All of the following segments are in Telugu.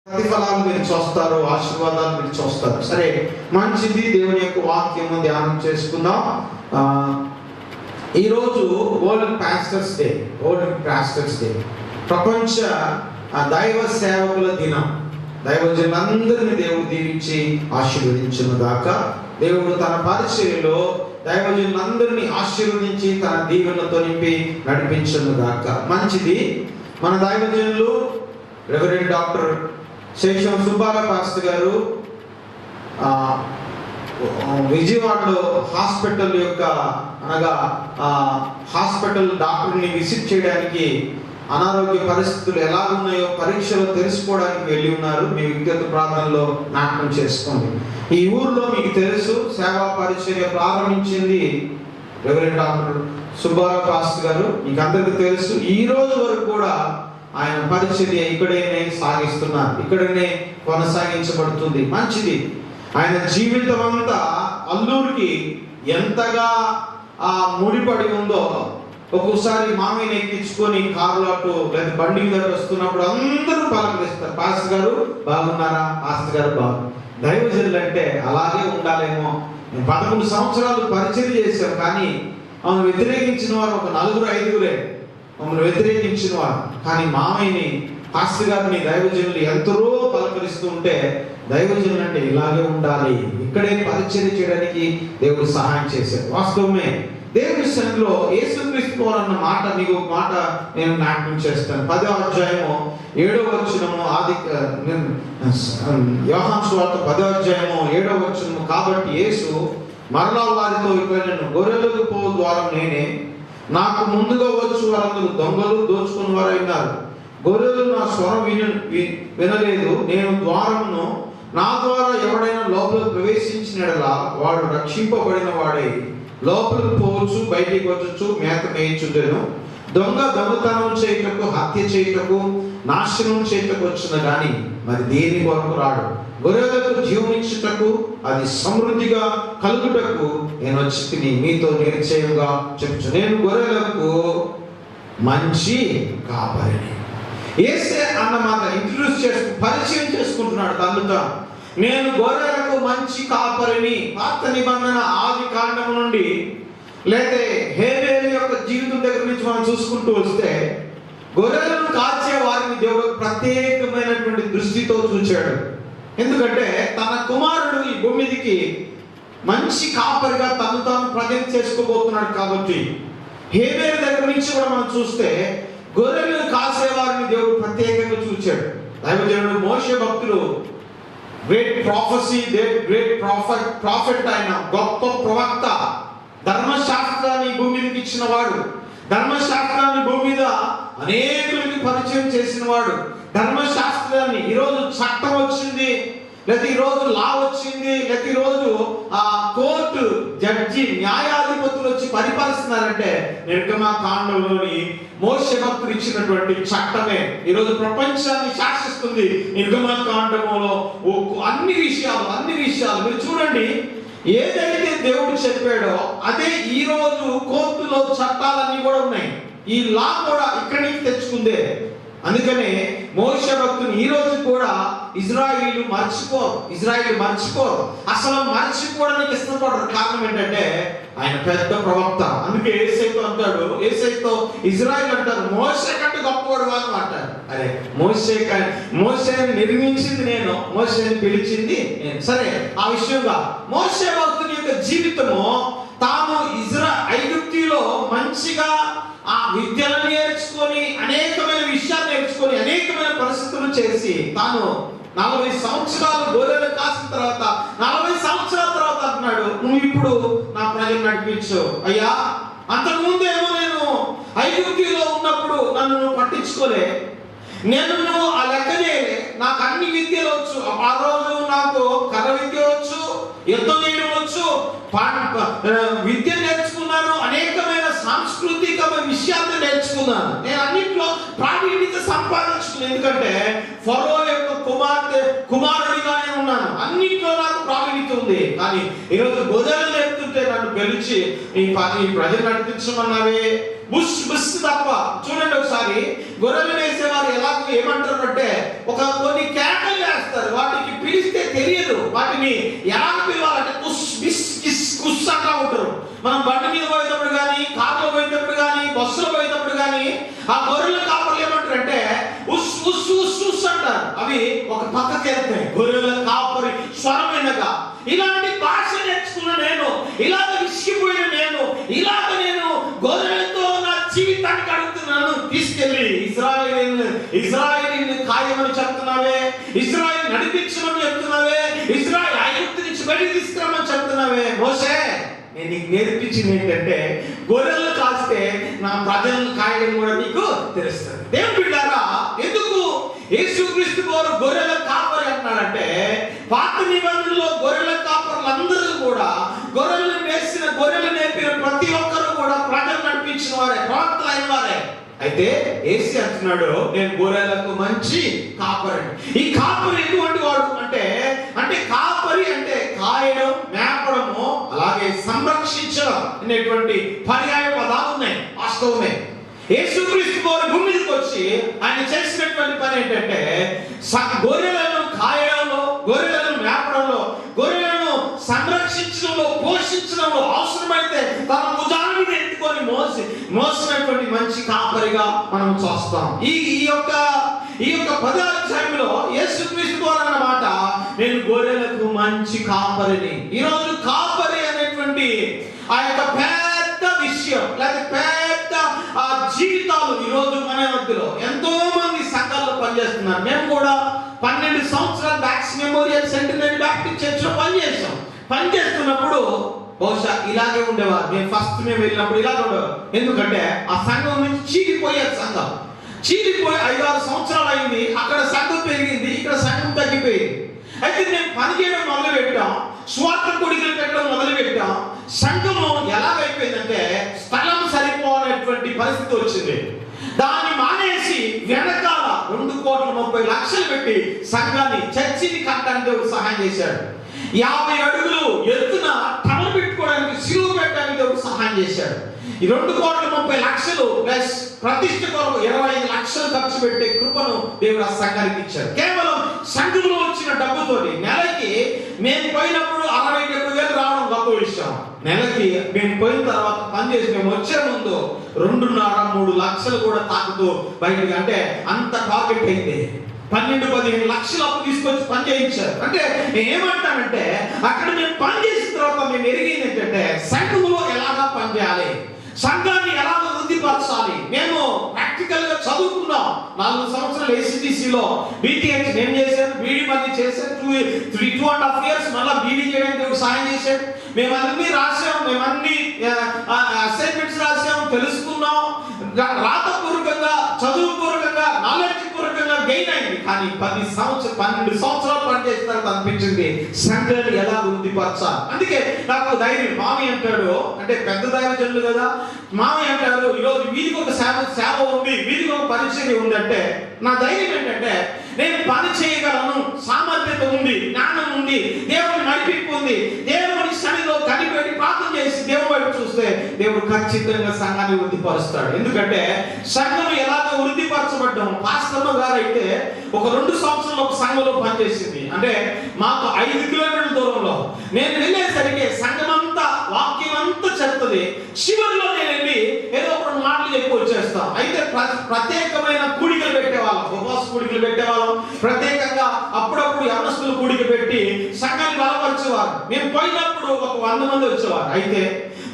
ప్రతిఫలాలు మీరు చూస్తారు, ఆశీర్వాదాలు మీరు చూస్తారు. సరే, మంచిది. దేవుని యొక్క వాక్యము ధ్యానం చేసుకుందాం. ఈరోజు వరల్డ్ పాస్టర్స్ డే. ప్రపంచ దైవ సేవకుల దినం. దైవజనులందరినీ దేవుడు దీవించి ఆశీర్వదించును దాకా. దేవుడు తన పరిచర్యలో దైవజనులందరినీ ఆశీర్వదించి తన దీవెనలతో నింపి నడిపించును దాకా. మంచిది. మన దైవజనులు రెవరెండ్ డాక్టర్ శేషం సుబ్బారావు పాస్టర్ గారు విజయవాడలో హాస్పిటల్ డాక్టర్ని విజిట్ చేయడానికి, అనారోగ్య పరిస్థితులు ఎలా ఉన్నాయో పరీక్షలు తెలుసుకోవడానికి వెళ్ళి ఉన్నారు. మీ వ్యక్తిగత ప్రాంతంలో జ్ఞాపకం చేసుకోండి. ఈ ఊర్లో మీకు తెలుసు, సేవా పరిచర్య ప్రారంభించింది రెవరెండ్ డాక్టర్ సుబ్బారావు పాస్టర్ గారు. మీకు అందరికీ తెలుసు. ఈ రోజు వరకు కూడా ఆయన పరిచర్య ఇక్కడనే సాగిస్తున్నారు, ఇక్కడనే కొనసాగించబడుతుంది. మంచిది. ఆయన జీవితం అంతా అల్లూరికి ఎంతగా ముడిపడి ఉందో. ఒక్కోసారి మామయ్యని ఎక్కించుకొని కారులో అటు లేదా బండి మీద వస్తున్నప్పుడు అందరూ పలకరిస్తారు, పాస్టర్ గారు బాగున్నారా, పాస్టర్ గారు బాగు. దైవజనులు అంటే అలాగే ఉండాలేమో. 11 సంవత్సరాలు పరిచర్య చేశాం, కానీ ఆమెను వ్యతిరేకించిన వారు ఒక 4-5 మమ్మల్ని వ్యతిరేకించిన వారు. కానీ మామయ్యని, పాస్టర్ గారిని దైవజనులు ఎంతరో పలకరిస్తూ ఉంటే, దైవజనులు అంటే ఇలాగే ఉండాలి, ఇక్కడే పరిచర్య చేయడానికి దేవుడు సహాయం చేశారు. వాస్తవమే. దేవుని సన్నిధిలో యేసుక్రీస్తు అన్న మాట, మీకు ఒక మాట నేను జ్ఞాపకం చేస్తాను. 10వ అధ్యాయము 7వ వచనము, యోహాను సువార్త 10వ అధ్యాయము 7వ వచనము. కాబట్టి యేసు మరలా వారితో ఇక్కడ, నేను గొర్రెలకు పో ద్వారం నేనే, నాకు ముందుగా వచ్చు వారందరూ దొంగలు, దోచుకుని వారు అయినారు. గొర్రెలు నా స్వరం వినలేదు. నేను ద్వారమును, నా ద్వారా ఎవడైనా లోపల ప్రవేశించినలా వాడు రక్షింపబడిన వాడే, లోపలికి పోవచ్చు, బయటికి వచ్చుచు మేత మేయించుటను. దొంగ దొంగతనం చేయుటకు, హత్య చేయుటకు, నాశనం చేయుటకు వచ్చిన కానీ మరి దేని కొరకు రాడు. గొర్రెలకు జీవమిచ్చుటకు, అది సమృద్ధిగా కలుగుటకు నేను వచ్చి మీతో నిశ్చయంగా చెప్తు. నేను గొర్రెలకు మంచి కాపరిని. యేసే అన్నమాట ఇంట్రడ్యూస్ పరిచయం చేసుకుంటున్నాడు తనతో. నేను గొర్రెలకు మంచి కాపరిని. పాత నిబంధన ఆది కాండము నుండి లేదా హేబేలు యొక్క జీవితం దగ్గర నుంచి మనం చూసుకుంటూ వస్తే, గొర్రెలను కాచే వారిని దేవుడు ప్రత్యేకమైనటువంటి దృష్టితో చూచాడు. ఎందుకంటే తన కుమారుడు ఈ భూమిదికి మంచి కాపరిగా తను తాను ప్రజెంట్ చేసుకోబోతున్నాడు. కాబట్టి హేబేలు దగ్గర నుంచి కూడా మనం చూస్తే గొర్రెలను కాసేవారిని దేవుడు ప్రత్యేకంగా చూచాడు. దైవజనుడు మోషే భక్తులు, గ్రేట్ ప్రాఫెట్ ఆయన గొప్ప ప్రవక్త, ధర్మశాస్త్రాన్ని భూమి మీదకి ఇచ్చిన వాడు, ధర్మశాస్త్రాన్ని భూమి మీద అనేకులకి పరిచయం చేసిన వాడు. ధర్మశాస్త్రాన్ని, ఈరోజు చట్టం వచ్చింది, లేకపోతే ఈరోజు లా వచ్చింది, లేకపోతే ఈరోజు కోర్టు జడ్జి న్యాయాధిపతులు వచ్చి పరిపాలిస్తున్నారంటే నిర్గమకాండంలోని మోషే భక్తులు ఇచ్చినటువంటి చట్టమే ఈరోజు ప్రపంచాన్ని శాసిస్తుంది. నిర్గమకాండములో అన్ని విషయాలు మీరు చూడండి. ఏదైతే దేవుడు చెప్పాడో అదే ఈ రోజు కోర్టులో చట్టాలన్నీ కూడా ఉన్నాయి. ఈ లా కూడా ఇక్కడి నుంచి తెచ్చుకుందే. అందుకనే మోషే భక్తుని ఈ రోజు కూడా ఇజ్రాయిలీలు మర్చిపోరు. అసలు మర్చిపోవడానికి ఇష్టపడరు. కారణం ఏంటంటే ఆయన పెద్ద ప్రవక్త. అందుకే ఏసైతో ఇజ్రాయిల్ అంటారు, మోషే కంటే గొప్పవాడు అని అంటారు. అరే, మోషేని నిర్మించింది నేను, మోషేని పిలిచింది నేను. సరే, ఆ విషయంగా మోషే భక్తుని యొక్క జీవితము, తాను ఐగుప్తులో మంచిగా ఆ విద్యను నేర్చుకొని, అనేకమైన విషయాలు నేర్చుకొని, అనేకమైన పరిస్థితులు చేసి, తాను 40 సంవత్సరాలు గొర్రెలు కాసిన తర్వాత 40 సంవత్సరాల తర్వాత అంటున్నాడు, నువ్వు ఇప్పుడు నా ప్రజలు నడిపించు. అయ్యా, అంతకుముందేమో నేను ఐగుప్తులో ఉన్నప్పుడు నన్ను నువ్వు పట్టించుకోలే, నువ్వు ఆ లెక్క చేయలే, నాకు అన్ని విద్యలు వచ్చు. ఆ రోజు నాకు కర్ర విద్య వచ్చు, యుద్ధం చేయడం వచ్చు, విద్య నేర్చుకున్నాను, అనేకమైన సాంస్కృతికమైన విషయాలను నేర్చుకున్నాను. నేను అన్నింటిలో ప్రావీణ్యత సంపాదించుకున్నాను. ఎందుకంటే ఫరో యొక్క కుమారుడిగా నేను ఉన్నాను. అన్నింటిలో నాకు ప్రావీణ్యత ఉంది. కానీ ఈరోజు గొర్రెలు నేర్పుతుంటే నన్ను పిలిచి ఈ ప్రజలు నడిపించమన్నావే, బుష్ తప్ప. చూడండి ఒకసారి, గొర్రెలు వేసేవారు ఏమంటారు అంటే, కొన్ని కేకలు అవి ఒక పక్కకి వెళ్తాయి. గొర్రెల కాపరి స్వరమైనగా. ఇలాంటి భాష నేర్చుకున్న నేను, ఇలాగ విసిగిపోయిన నేను, ఇలాగ నేను గొర్రెలతో నా జీవితాన్ని గడుపుతున్నాను. తీసుకెళ్ళి ఇశ్రాయేలుని ఖాయమని చెప్తున్నావే, ఇశ్రాయేలు నడిపించమని చెప్తున్నావే, ఇశ్రాయేలు ఐగుప్తు నుంచి బయటికి తీసుకురామని చెప్తున్నావే. మోసే, నేను నీకు నేర్పించింది ఏంటంటే గొర్రెలు కాస్తే నా ప్రజలను కాయడం కూడా నీకు తెలుస్తుంది. దేవుని బిడ్డారా, ఎందుకు యేసుక్రీస్తు వారు గొర్రెల కాపరి అంటున్నాడంటే, పాత నిబంధనలో గొర్రెల కాపరులందరూ కూడా గొర్రెలు నేర్పిన ప్రతి ఒక్కరు కూడా ప్రజలు నడిపించిన వారే, ప్రవక్తలు అయిన వారే. అయితే యేసు అంటున్నాడు, నేను గొర్రెలకు మంచి కాపరి. ఈ కాపరి ఎటువంటి వాడు అంటే కాపరి అంటే కాయడం, మేపడము, అలాగే సంరక్షించడం అనేటువంటి పర్యాయ పదాలు ఉన్నాయి, వాస్తవమే. యేసుక్రీస్తు వారు భూమి మీదకి వచ్చి ఆయన చేసినటువంటి పని ఏంటంటే గొర్రెలను కాయడంలో, గొర్రెలను మేపడంలో, గొర్రెలను సంరక్షించడంలో, పోషించడంలో, అవసరమైతే తన భుజాల మీద ఎత్తుకొని మోసినటువంటి మంచి కాపరిగా మనం చూస్తాం. ఈ యొక్క 10వ అధ్యాయంలో యేసుక్రీస్తు వారు అన్నమాట, నేను గొర్రెలకు మంచి కాపరిని. ఈరోజు కాపరి అనేటువంటి ఆ యొక్క పెద్ద విషయం, లేదా పెద్ద జీవితాలు ఈరోజు మన మధ్యలో ఎంతో మంది సంఘాల్లో పనిచేస్తున్నారు. మేము కూడా 12 సంవత్సరాలు backs memorial centenary Baptist church లో పనిచేస్తున్నప్పుడు బహుశా ఇలాగే ఉండేవారు. మేము వెళ్ళినప్పుడు ఇలాగే ఉండేవారు. ఎందుకంటే ఆ సంఘం నుంచి చీలిపోయారు. చీలిపోయి 5-6 సంవత్సరాలు అయింది. అక్కడ సంఘం పెరిగింది, ఇక్కడ సంఘం తగ్గిపోయింది. అయితే మేము పని చేయడం మొదలు పెట్టాం, స్వార్థ కొడుకులు పెట్టడం మొదలు పెట్టాం. సంఘము ఎలాగైపోయిందంటే స్థలం సరిపోనటువంటి పరిస్థితి వచ్చింది. దాన్ని మానేసి వెనకాల 2,30,00,000 పెట్టి సంఘాన్ని, చర్చిని కట్టడానికి దేవుడు సహాయం చేశాడు. 50 అడుగులు ఎత్తున టవర్ పెట్టుకోవడానికి, సిలువ పెట్టడానికి దేవుడు సహాయం చేశాడు. ఈ 2,30,00,000 ప్లస్ ప్రతిష్ఠ కొరకు 25 లక్షలు ఖర్చు పెట్టే కృపను దేవుడు ఆ సంఘానికి ఇచ్చాడు. కేవలం సంఘంలో వచ్చిన డబ్బుతోటి నెలకి మేము పోయినప్పుడు 60,000 రావడం గొప్ప విషయం. నెలకి మేము పోయిన తర్వాత పనిచేసి మేము వచ్చే ముందు 2.5-3 లక్షలు కూడా తాకుతూ బయటకి, అంటే అంత టార్గెట్ అయింది. 12-15 లక్షలు అప్పు తీసుకొచ్చి పని చేయించారు. అంటే నేను ఏమంటానంటే అక్కడ మేము పని చేసిన తర్వాత మేము ఎరిగింది ఏంటంటే సంఘంలో ఎలాగా పనిచేయాలి, సంఘాన్ని ఎలా వృద్ధిపరచాలి. మేము ప్రాక్టికల్ గా చదువుకున్నాం. 4 సంవత్సరాలు ACTCలో BTH నేను చేశాను, బీడీ మళ్ళీ చేశాను. 2.5 years మళ్ళీ బీడీ చేయడానికి సహాయం చేశాడు. మేము అన్ని రాసాం, మేము అన్ని అసైన్మెంట్స్ రాసాం, తెలుసుకున్నాం. రాతపూర్వకంగా, చదువుపూర్వకంగా, నాలెడ్జ్ పూర్వకంగా గెయిన్ అయింది. కానీ 12 సంవత్సరాలు పనిచేసిన తర్వాత అనిపించింది సంఘాన్ని ఎలా వృద్ధిపరచాలి. అందుకే నాకు ధైర్యం. మామి అంటాడు, అంటే పెద్ద దైవజనులు కదా, మామి అంటారు ఈరోజు వీధికి ఒక సేవ ఉంది, వీధికి ఒక పరిచర్య ఉందంటే నా ధైర్యం ఏంటంటే నేను పని చేయగలను, సామర్థ్యత ఉంది, జ్ఞానం ఉంది, దేవుని నడిపింపు ఉంది. దేవుని సన్నిధిలో కనిపెట్టి ప్రార్థన చేసి దేవుడి వైపు చూస్తే దేవుడు ఖచ్చితంగా సంఘాన్ని వృద్ధిపరుస్తాడు. ఎందుకంటే సంఘం ఎలాగ వృద్ధిపరచబడ్డాం. పాస్టర్మ గారు అయితే ఒక 2 సంవత్సరాలు ఒక సంఘంలో పనిచేసింది. అంటే మాకు 5 కిలోమీటర్ల దూరంలో. నేను వెళ్ళేసరికి సంఘం అంతా, వాక్యం అంతా చెప్తుంది. చివరిలో నేను వెళ్ళి ఏదో ఒక 2 మాటలు చెప్పి వచ్చేస్తాం. అయితే ప్రత్యేకమైన కూడికలు పెట్టేవాళ్ళం, ఉపవాస కూడికలు పెట్టేవాళ్ళం. ప్రత్యేకంగా అప్పుడప్పుడు యవనస్తులు కూడిక పెట్టి సంఘాన్ని బలపరిచేవారు. మేము పోయినప్పుడు ఒక 100 మంది వచ్చేవారు. అయితే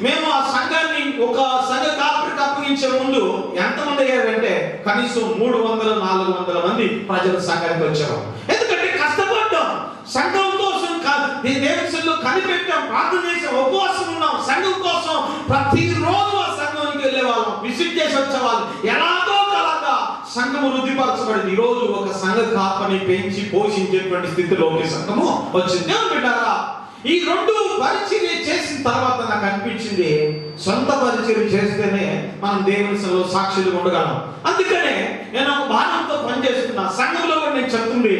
మేము ఆ సంఘాన్ని ఒక సంఘ కాపరికి అప్పగించే ముందు ఎంతమంది అయ్యారంటే కనీసం 300-400 మంది ప్రజలు సంఘానికి వచ్చేవారు. ఎందుకంటే కష్టపడ్డాం, సంఘం కోసం దేవునిలో కనిపెట్టాం, ప్రార్థన చేసాం, ఉపవాసం ఉన్నాం. సంఘం కోసం ప్రతిరోజు ఆ సంఘానికి వెళ్ళేవాళ్ళం, విజిట్ చేసి వచ్చేవాళ్ళం. ఎలాగో అలాగా సంఘము వృద్ధిపరచబడింది. ఈ రోజు ఒక సంఘ కాపని పెంచి పోషించేటువంటి స్థితిలోకి సంఘము వచ్చింది. దేవుని బిడ్డారా, ఈ 2 పరిచర్య చేసిన తర్వాత నాకు అనిపించింది సొంత పరిచర్య చేస్తేనే మనం దేవుని సన్నిధిలో సాక్షులుగా ఉండగలం. అందుకనే నేను ఒక భారంతో పనిచేస్తున్నా. సంఘంలో కూడా నేను చెప్తుంది,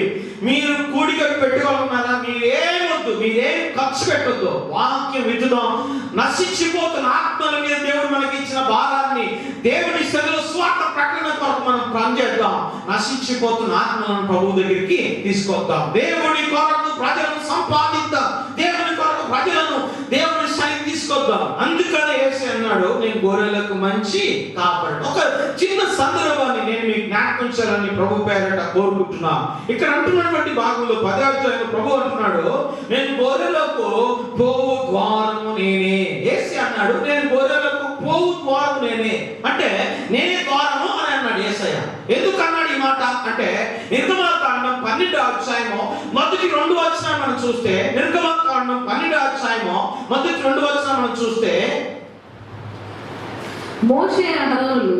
మీరు కూడిక పెట్టుకోవాలన్నారా, మీరేమొద్దు, మీరేం ఖర్చు పెట్టొద్దు, వాక్యం వింటుదాం. నశించిపోతున్న ఆత్మల మీద దేవుడు మనకి ఇచ్చిన భారాన్ని దేవుని సన్నిధిలో స్వార్థ ప్రకటన కొరకు మనం పనిచేద్దాం. నశించిపోతున్న ఆత్మలను ప్రభువు దగ్గరికి తీసుకొద్దాం. దేవుని కొరకు ప్రజలను సంపాదిద్దాం, దేవుని కొరకు ప్రజలను దేవుని సన్నిధికి తీసుకొద్దాం. అందుకనే యేసు అన్నాడు, నేను గొర్రెలకు మంచి కాపాడు. ఒక చిన్న సందర్భాన్ని నేను మీకు జ్ఞాపకం చేయాలని ప్రభు పేరట కోరుకుంటున్నా. ఇక్కడ అంటున్నటువంటి భాగంలో 10వ అధ్యాయంలో ప్రభు అంటున్నాడు, నేను గొర్రెలకు పోవు ద్వారము నేనే. యేసు అన్నాడు, నేను గొర్రెలకు పోవు ద్వారము నేనే. అంటే నేనే ద్వారము అని అన్నాడు యేసయ్య. ఎందుకు అన్నాడు ఈ మాట అంటే, నిర్గమకాండం 12వ అధ్యాయము మొదటి 2 వచనాలు మనం చూస్తే, నిర్గమకాండం 12వ అధ్యాయము మొదటి 2 వచనాలు మనం చూస్తే, మోషే అహరోనులు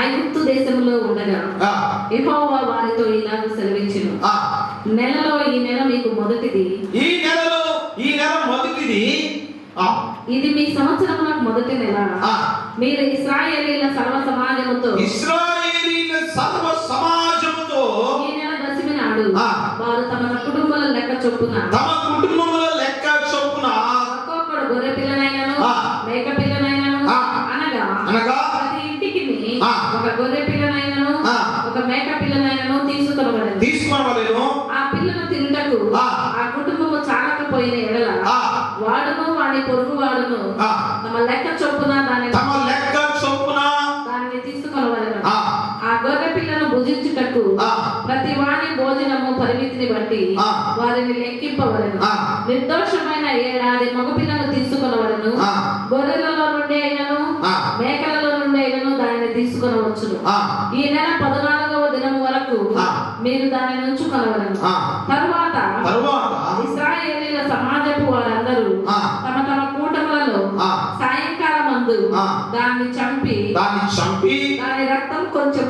ఐగుప్తు దేశంలో ఉండగా యెహోవా వారితో ఇలాగ సెలవిచ్చెను, నెలలో ఈ నెల మీకు మొదటిది, ఈ నెల మొదటిది, ఇది మీ సంవత్సరములకు మొదటి నెల. మీరు ఇశ్రాయేలీల సర్వ సమాజముతో ఈ నెల దశమి నాడు వారు తమ కుటుంబాల లెక్క చొప్పున ఒక్కొక్కడు గొర్రె పిల్లనైనను మేక పిల్లనైనను అనగా ప్రతి ఇంటికి ఒక గొర్రె పిల్లనైనను ఒక మేక పిల్లనైనను తీసుకొనవలెను. ఆ పిల్లను తినుటకు ఆ కుటుంబము చాలకపోయిన ఎడల వాడును వాడి పొరుగు వాడును తమ లెక్క చొప్పున దానిని తీసుకొనవలెను. ఆ గొర్రె పిల్లను భుజించుటకు ప్రతి వాని భోజనము పరిమితిని బట్టి వారిని లెక్కింపవలెను. నిర్దోషమైన 7 ఏడాది మగ పిల్లను తీసుకొనవలెను. గొర్రెలలో నుండి అయినను మేకలలో నుండి అయినను దానిని తీసుకొనవచ్చును. ఈ నెల 14వ దినము వరకు మీరు దానిని ఉంచుకొనవలెను. తరువాత ఇశ్రాయేలీల సమాజపు వారందరూ తమ తమ కూటములలో సాయంకాలం మందు దాన్ని చంపి దాని రక్తం కొంచెం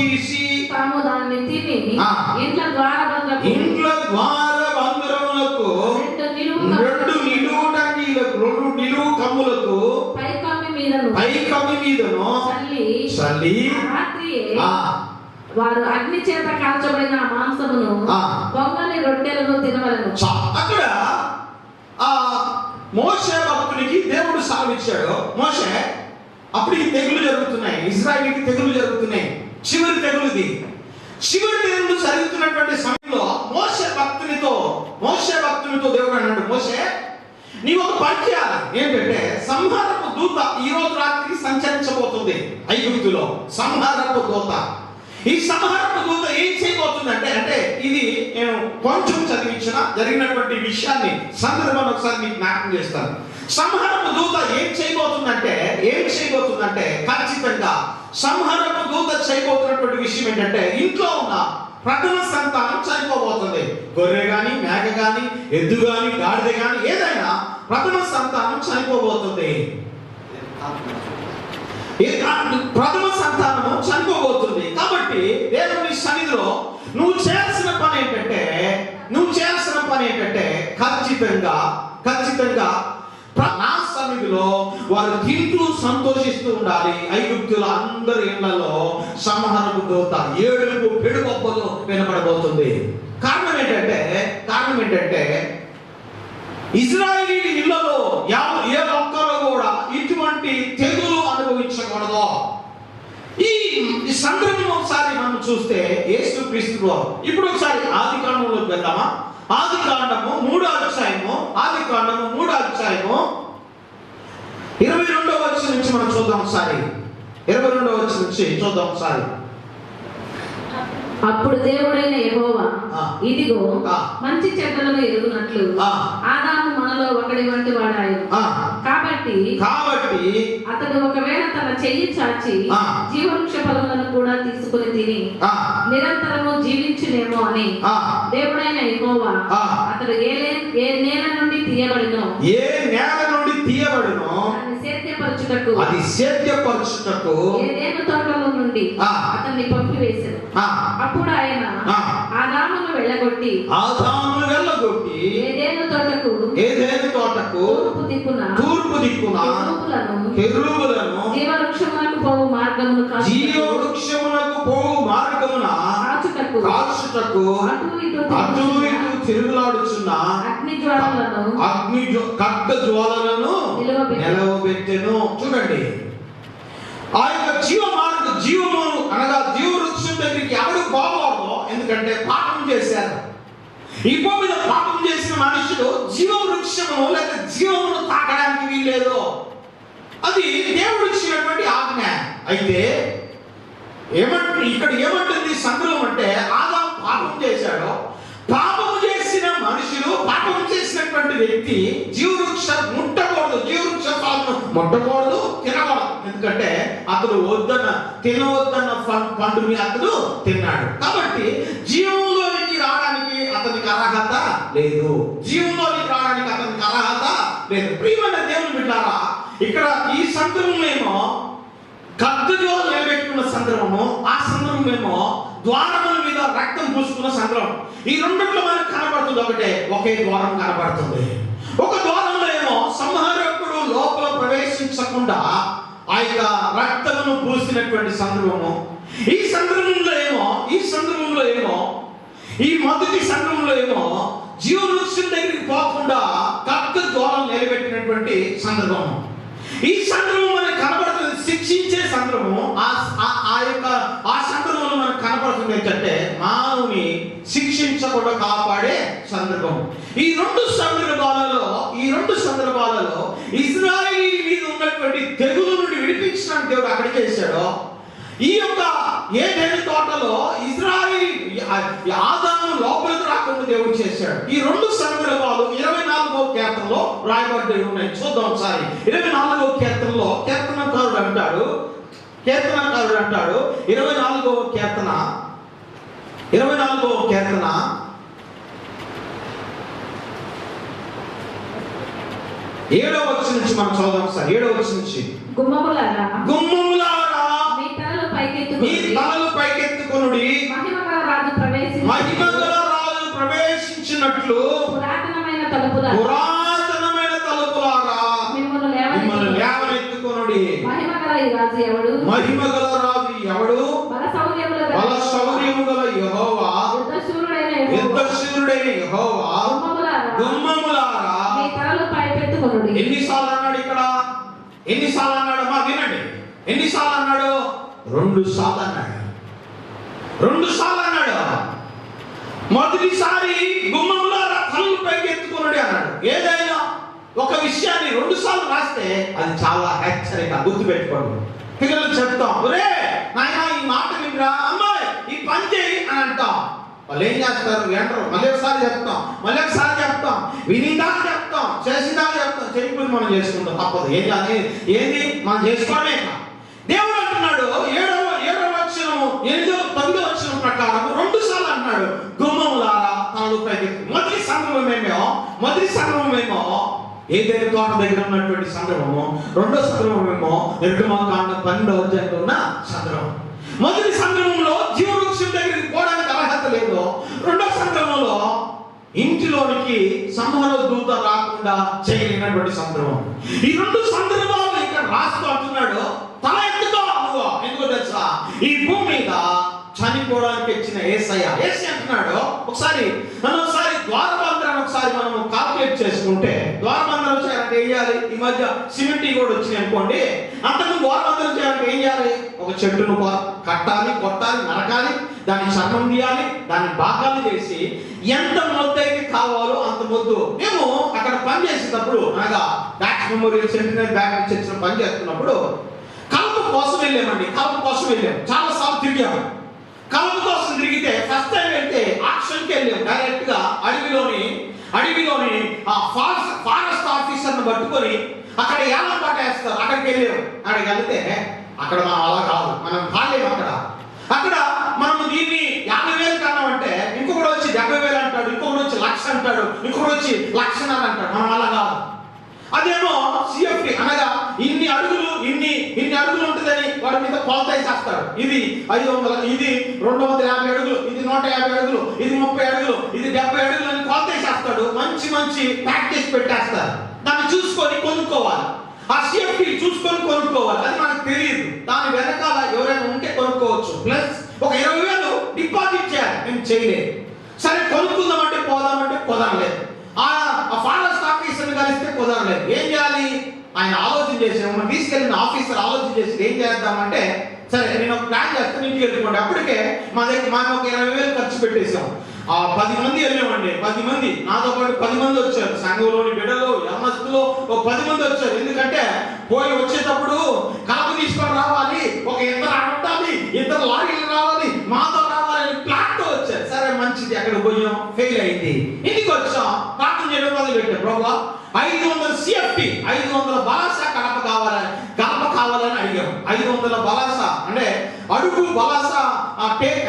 తీసి తాము దాన్ని తిని ఇంట్ల ద్వారబంధములకు 2 నిలువు కమ్ములకు పైకమ్మి మీదను చల్లి రాత్రియే వారు అగ్ని చేత కాల్చబడిన మాంసమును పొంగని రొట్టెలను తినవలెను. అక్కడ మోషే భక్తునికి దేవుడు సెలవిచ్చాడు. మోషే అప్పటికి తెగులు జరుగుతున్నాయి, ఇశ్రాయేలుకి తెగులు జరుగుతున్నాయి. చివరి తెగులుది. చివరి తెగులు జరుగుతున్నటువంటి సమయంలో మోషే భక్తునితో దేవుడు అన్నాడు, మోషే నీవు ఒక పని చేయాలి. ఏంటంటే సంహారపు దూత ఈ రోజు రాత్రి సంచరించబోతుంది ఐగుప్తులో. సంహారపు దూత, ఈ సంహారపు దూత ఏం చేయబోతుందంటే, అంటే ఇది నేను కొంచెం చదివించిన జరిగినటువంటి విషయాన్ని సందర్భాన్ని ఒకసారి మీకు జ్ఞాపకం చేస్తాను. సంహారపు దూత ఏం చేయబోతుందంటే ఖచ్చితంగా సంహారపు దూత చేయబోతున్నటువంటి విషయం ఏంటంటే, ఇంట్లో ఉన్న ప్రథమ సంతానం చనిపోబోతుంది. గొర్రె గాని, మేక గాని, ఎద్దు గాని, గాడిద గాని ఏదైనా ప్రథమ సంతానం చనిపోబోతుంది. ప్రథమ సంతానము చనిపోబోతుంది. కాబట్టి దేవుని సన్నిధిలో నువ్వు చేయాల్సిన పని ఏంటంటే ఖచ్చితంగా నా సన్నిధిలో వారు తింటూ సంతోషిస్తూ ఉండాలి. ఐగుప్తుల అందరి ఇళ్లలో సంహారపు దూత ఏడుపు పెడుగొప్పలు వినపడబోతుంది. కారణం ఏంటంటే ఇశ్రాయేలీయుల ఇళ్లలో ఏ ఒక్కరు కూడా ఇటువంటి తెగులు అనుభవించకూడదు. ఈ సందర్భం ఒకసారి మనం చూస్తే యేసుక్రీస్తు ఇప్పుడు ఒకసారి ఆదికాండంలోకి వెళ్దామా? ఆదికాండము 3వ అధ్యాయము 22వ వచనం నుంచి మనం చూద్దాం ఒకసారి. 22వ వచనం నుంచి చూద్దాం ఒకసారి. అప్పుడు దేవుడైన యెహోవా ఇదిగో మంచి చెడ్డలను ఎరుగునట్లు ఆదాము మనలో ఒకడి వంటి వాడాయను. కాబట్టి అతడు ఒకవేళ తన చెయ్యి చాచి జీవవృక్ష ఫలములను కూడా తీసుకుని తిని నిరంతరము జీవించునేమో అని దేవుడైన యెహోవా అతడు ఏ నేల నుండి తీయబడినో అది సేద్యపరచుటకు ఏదెను తోటలో నుండి అతన్ని పంపివేశాడు. అప్పుడు ఆయన ఆదామును వెళ్ళగొట్టి ఏదెను తోటకు తూర్పు దిక్కున కెరూబులను జీవవృక్షమునకు పోవు మార్గమున కాచుటకు అటు ఇటు తిరుగులాడుచున్న ఖడ్గ జ్వాలలను నిలవబెట్టెను. చూడండి, ఆ యొక్క జీవము అనగా జీవవృక్షం దగ్గరికి ఎవరు పోకూడదు. ఎందుకంటే పాపం చేశారు. ఈ భూమి మీద పాపం చేసిన మనుషులు జీవవృక్షము లేక జీవమును తాకడానికి వీల్లేదు. అది దేవుడు ఇచ్చినటువంటి ఆజ్ఞ. అయితే ఇక్కడ ఏమంటుంది సంగ్రహం అంటే, ఆదాము పాపం చేశాడు. పాపం చేసిన మనుషులు, పాపం చేసినటువంటి వ్యక్తి జీవవృక్ష ముట్టకూడదు, జీవవృక్ష ఫలమును ముట్టకూడదు, తినకూడదు. ఎందుకంటే అతడు తినవద్దన్న పండుని అతడు తిన్నాడు. కాబట్టి జీవంలోనికి రావడానికి అతనికి అర్హత లేదు, జీవంలోనికి రావడానికి అతనికి అర్హత లేదు. ప్రియమైన దేవుని బిడ్డారా, ఇక్కడ ఈ సందర్భమేమో కత్తిలో నిలబెట్టుకున్న సందర్భము, ఆ సందర్భమేమో ద్వారముల మీద రక్తం పూసుకున్న సందర్భం. ఈ రెండిట్లో మనకు కనబడుతుంది ఒకే ద్వారం కనబడుతుంది. ఒక ద్వారంలో ఏమో సంహారకుడు లోపల ప్రవేశించకుండా ఆ యొక్క రక్తమును పూసినటువంటి సందర్భము. ఈ సందర్భంలో ఏమో ఈ మొదటి సందర్భంలో ఏమో జీవవృక్షం దగ్గరికి పోకుండా కత్తి ద్వారం నిలబెట్టినటువంటి సందర్భము. ఈ సందర్భం మనకు కనబడుతుంది శిక్షించే సందర్భము. ఆ సందర్భంలో మనకు కనబడుతుంది ఏంటంటే మానవుని శిక్షించకుండా కాపాడే సందర్భం. ఈ రెండు సందర్భాలలో ఇశ్రాయేలు మీద ఉన్నటువంటి తెగులు నుండి విడిపించడానికి దేవుడు అక్కడ చేశాడో, ఈ యొక్క ఏదైనా తోటలో ఆదాము లోపలికి రాకుండా దేవుడు చేశాడు. ఈ రెండు సందర్భాలు 24వ కీర్తనలో రాయబడి ఉన్నాయి. చూద్దాం ఒకసారి. 24వ కీర్తనలో కీర్తనకారుడు అంటాడు 24వ కీర్తన 7వ వచనం నుంచి మనం చదువుదాం సార్. 7వ వచనం నుంచి, గుమ్మములారా మీ తలలు పైకెత్తుకొనుడి, మహిమగల రాజు ప్రవేశించినట్లు పురాతనమైన తలుపులారా మిమ్మల్ని లేవనెత్తుకొనుడి. మహిమగల రాజు ఎవడు? బల శౌర్యము గల యెహోవా, యుద్ధశూరుడైన యెహోవా. గుమ్మములారా మీ తలలు పైకెత్తుకొనుడి. ఎన్నిసార్లు అన్నాడు ఇక్కడ? ఎన్నిసార్లు అన్నాడమ్మా? వినండి. ఎన్నిసార్లు అన్నాడు? 2 సార్లు అన్నాడు. మొదటిసారి గుమ్మములారా తలలు పైకెత్తుకొనుడి అన్నాడు. ఏదైనా ఒక విషయాన్ని 2 సార్లు రాస్తే అది చాలా హెచ్చరిక. గుర్తుపెట్టుకోండి. పిల్లలు చెప్తాం, ఒరే నాయనా ఈ మాట వినరా, అమ్మాయి ఈ పని చేయి అని అంటాం. వాళ్ళు ఏం చేస్తారు? వినరు. మళ్ళీ ఒకసారి చెప్తాం, వినిదాకా చెప్తాం, చేసిందాకా చెప్తాం, చేయకపోతే మనం చేసుకుంటాం. తప్పదు. ఏది మనం చేసుకోవడమే. దేవుడు అంటున్నాడు 7వ వచనము 9వ వచనం ప్రకారం 2 సార్లు అన్నాడు గుమ్మములారా తలలు పైకెత్తి. మొదటి సందర్భమేమో ఏదైనా తోట దగ్గర ఉన్నటువంటి సందర్భము. రెండో సందర్భమేమో నిర్గమకాండ 12వ అధ్యాయంలో ఉన్న సందర్భం. మొదటి సందర్భంలో జీవవృక్షం దగ్గరికి పోవడానికి అర్హత లేదు. రెండో సందర్భంలో ఇంటిలోనికి సంహార దూత రాకుండా చేయలేనటువంటి సందర్భం. ఈ 2 సందర్భాలు ఇక్కడ రాస్తూ అంటున్నాడు, తల ఎత్తుకో నువ్వు. ఎందుకో తెలుసా? ఈ భూమి మీద చనిపోవడానికి వచ్చిన యేసయ్య అంటున్నాడు. ఒకసారి ద్వారబంధనాన్ని ఒకసారి మనం కాల్కులేట్ చేసుకుంటే, ద్వారబంధనం చేయాలంటే ఏం చేయాలి? ఈ మధ్య సిమెంట్ కూడా వచ్చినాయి అనుకోండి. అంతకు ద్వారబంధనం చేయాలంటే ఏం చేయాలి? ఒక చెట్టును కట్టాలి, కొట్టాలి, నరకాలి, దాన్ని చర్మం తీయాలి, దాన్ని భాగాలు చేసి ఎంత మొద్దు అయితే కావాలో అంత మొద్దు. మేము అక్కడ పని చేసేటప్పుడు, అనగా బ్యాక్స్ మెమోరియల్ సెంటినరీ బ్యాక్ చర్చిలో పని చేస్తున్నప్పుడు కలప కోసం వెళ్ళామండి. చాలా సార్లు తిరిగాము. కలప కోసం తిరిగితే ఫస్ట్ టైం వెళ్తే ఆక్షన్కి వెళ్ళాం. డైరెక్ట్ గా అడవిలోని ఆ ఫారెస్ట్ ఆఫీసర్ని పట్టుకొని అక్కడ ఏళ్ళ పాట వేస్తారు. అక్కడికి వెళ్ళాం. అక్కడికి వెళ్తే అక్కడ మనం అలా కాదు, మనం కాలేము. అక్కడ మనం దీన్ని 50,000 కన్నామంటే ఇంకొకటి వచ్చి 70,000 అంటాడు, ఇంకొకటి వచ్చి 1,00,000 అంటాడు, ఇంకొకటి వచ్చి 1,00,000 అంటాడు. మనం అలా కాదు. అదేమో సిఎఫ్టి అనగా ఇన్ని అడుగులు ఉంటుందని వాడి మీద కొలత వేసేస్తాడు. ఇది 500, ఇది 250 అడుగులు, ఇది 150 అడుగులు, ఇది 30 అడుగులు, ఇది 70 అడుగులు అని కొలత వేసేస్తాడు. మంచి ప్యాక్ చేసి పెట్టేస్తారు. దాన్ని చూసుకొని కొనుక్కోవాలి. ఆ సిఎఫ్టి చూసుకొని కొనుక్కోవాలి. అది మనకు తెలియదు. దాని వెనకాల ఎవరైనా ఉంటే కొనుక్కోవచ్చు. ప్లస్ ఒక 20,000 డిపాజిట్ చేయాలి. మేము చేయలేదు. సరే కొనుక్కుందామంటే పోదాంలేదు. ఆ ఫారెస్ట్ ఆఫీసర్ని కలిస్తే కుదరలేదు. ఏం చేయాలి? ఆయన ఆలోచన చేసి మనం తీసుకెళ్ళిన ఆఫీసర్ ఆలోచన చేసి ఏం చేద్దామంటే, సరే నేను ఒక ప్లాన్ చేస్తాను, ఇంటికి వెళ్ళిపోండి. అప్పటికే మనం ఒక 20,000 ఖర్చు పెట్టేసాం. 10 మంది వెళ్ళామండి. 10 మంది నాతో పాటు 10 మంది వచ్చారు. సంఘంలోని బిడ్డలు, యవనస్తులు 10 మంది వచ్చారు. ఎందుకంటే పోయి వచ్చేటప్పుడు కలప తీసుకొని రావాలి, ఒక ఇద్దరు ఉండాలి, ఇద్దరు లారీలు రావాలి, మాతో రావాలి ప్లాన్ తో వచ్చారు. సరే మంచిది, అక్కడ పోయాం, ఫెయిల్ అయింది. ఇంటికి వచ్చాం, ప్రార్థన చేయడం మొదలు పెట్టాం. ప్రభా 500 CFT 500 బలాస కలప కావాలని అడిగాం. 500 బలాస అంటే అడుగు బలాస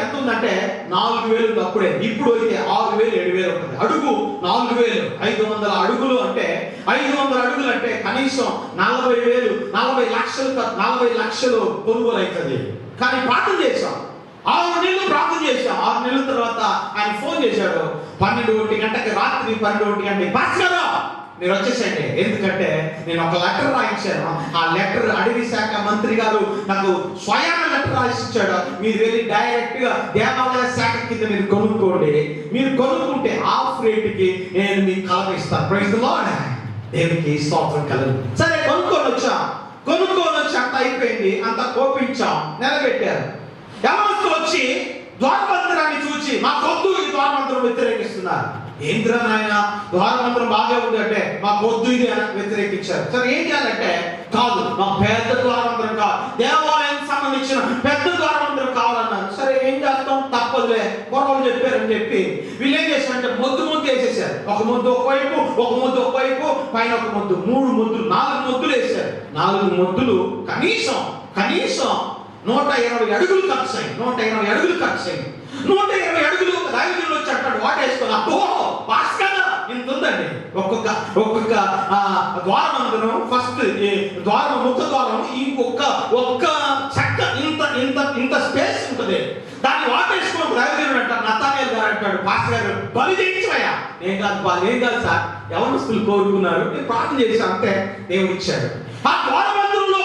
ఎంత ఉందంటే 4000 అప్పుడే. ఇప్పుడు అయితే 6000 7000 ఉంటుంది. అడుగు 4000, 500 అడుగులు అంటే 500 అడుగులు అంటే కనీసం 40,000 40 లక్షలు కొనుగోలు అవుతుంది. కానీ ప్రార్థన చేశాం, 6 నెలలు ప్రార్థన చేశాం. 6 నెలల తర్వాత ఆయన ఫోన్ చేశాడు 12 గంటకి, రాత్రి 12 గంటకి, పాస్టర్ మీరు వచ్చేసేయండి. ఎందుకంటే నేను ఒక లెటర్ రాయించాను. ఆ లెటర్ అడవి శాఖ మంత్రి గారు నాకు స్వయాన లెటర్ రాసిచ్చాడు. మీరు వెళ్ళి డైరెక్ట్ గా దేవాలయ శాఖ కింద మీరు కొనుక్కోండి, మీరు కొనుక్కుంటే ఆఫ్ రేట్ కి నేను మీకు కలప ఇస్తాను. Praise the Lord. దేవునికి స్తోత్రం కలుగు. సరే కొనుక్కొని వచ్చి అంత అయిపోయింది, అంత కోపించాం, నిలబెట్టారు. యవనస్తులు వచ్చి ద్వారబంధనాన్ని చూచి మా కొద్దు ఈ ద్వారబంధనం వ్యతిరేకిస్తున్నారు. ఏంద్రా నాయన ద్వారబంధనం బాగా ఉంది అంటే మా కొద్దు ఇది వ్యతిరేకించారు. సరే ఏం చేయాలంటే కాదు, మా పెద్ద ద్వారబంధనం కావాలి, దేవాలయానికి సంబంధించిన పెద్ద ద్వారబంధనం కావాలన్నారు. సరే ఏం చేస్తాం, తప్పదులే, గొడవలు చెప్పారని చెప్పి వీళ్ళు ఏం చేశారంటే మొద్దు వేసేసారు. ఒక ముద్దు ఒకవైపు, ఒక ముద్దు ఒకవైపు, పైన ఒక ముద్దు, 3 ముద్దులు, 4 ముద్దులు వేశారు. 4 ముద్దులు కనీసం 120 అడుగులు ఖర్చు అయింది. 120 అడుగులు ఖర్చు అయింది. 120 అడుగులు దైవజనులు వచ్చి అంటాడు వాటేసుకొని, అబ్బో భాస్కర్ ఇంత ఉందండి. ఒక్కొక్క ద్వారమందరం, ఫస్ట్ ద్వారం, ముఖ ద్వారం, ఒక్క చెక్క ఇంత స్పేస్ ఉంటుంది. దాన్ని వాటేసుకొని దైవజనుడు అంటాడు, నతానియేలు గారు అంటాడు, భాస్కర్ గారు బలి చేయించవయ్యా. నేను కాదు సార్, యవనస్తులు కోరుకున్నారు, నేను ప్రార్థన చేశాను అంతే, దేవుడు ఇచ్చాడు. ఆ ద్వారబంధంలో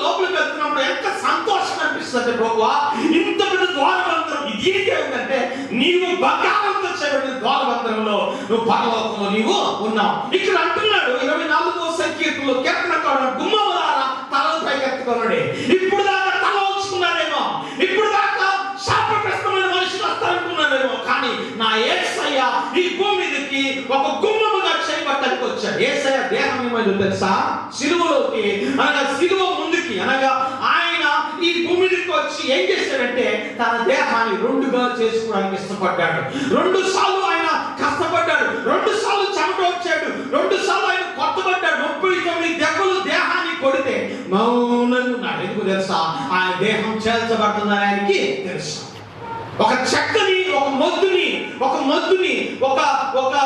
లోపలికి వెళ్తున్నప్పుడు ఎంత సంతోషం అనిపిస్తుంది. ప్రభువా ఇంత పెద్ద ద్వారబంధం ఇది ఏంటంటే నీవు బంగారంతో చేయబడిన ద్వారబంధంలో నువ్వు పరలోకంలో నీవు ఉన్నావు. ఇక్కడ అంటున్నాడు 24వ సంకీర్తనలో కీర్తనకారుడు, గుమ్మములారా తలలు పైకెత్తుకొనుడి. ఇప్పుడు దాకా తల ఉంచుకున్నారేమో, ఇప్పుడు దాకా శాపగ్రస్తమైన మనుషులు వస్తారనుకున్నారేమో, కానీ నా యేసయ్య ఈ భూమి మీదకి ఒక గుమ్మముగా చేయబట్టడానికి వచ్చాడు. యేసయ్య దేహం ఏమైందో తెలుసా? సిలువలోకి అనగా సిలువ ముందుకి అనగా ఆయన ఈ భూమి మీదకి వచ్చి ఏం చేశాడంటే తన దేహాన్ని 2గా చేసుకోవడానికి ఇష్టపడ్డాడు. 2 సార్లు ఆయన కష్టపడ్డాడు, 2 సార్లు చెమట వచ్చాడు, 2 సార్లు ఆయన కొట్టబడ్డాడు. 39 దెబ్బలు దేహాన్ని కొడితే మౌనంగా ఉన్నాడు. ఎందుకు తెలుసా? ఆయన దేహం చేల్చబడుతుందని ఆయనకి తెలుసు. ఒక చెక్కని, ఒక మొద్దుని ఒక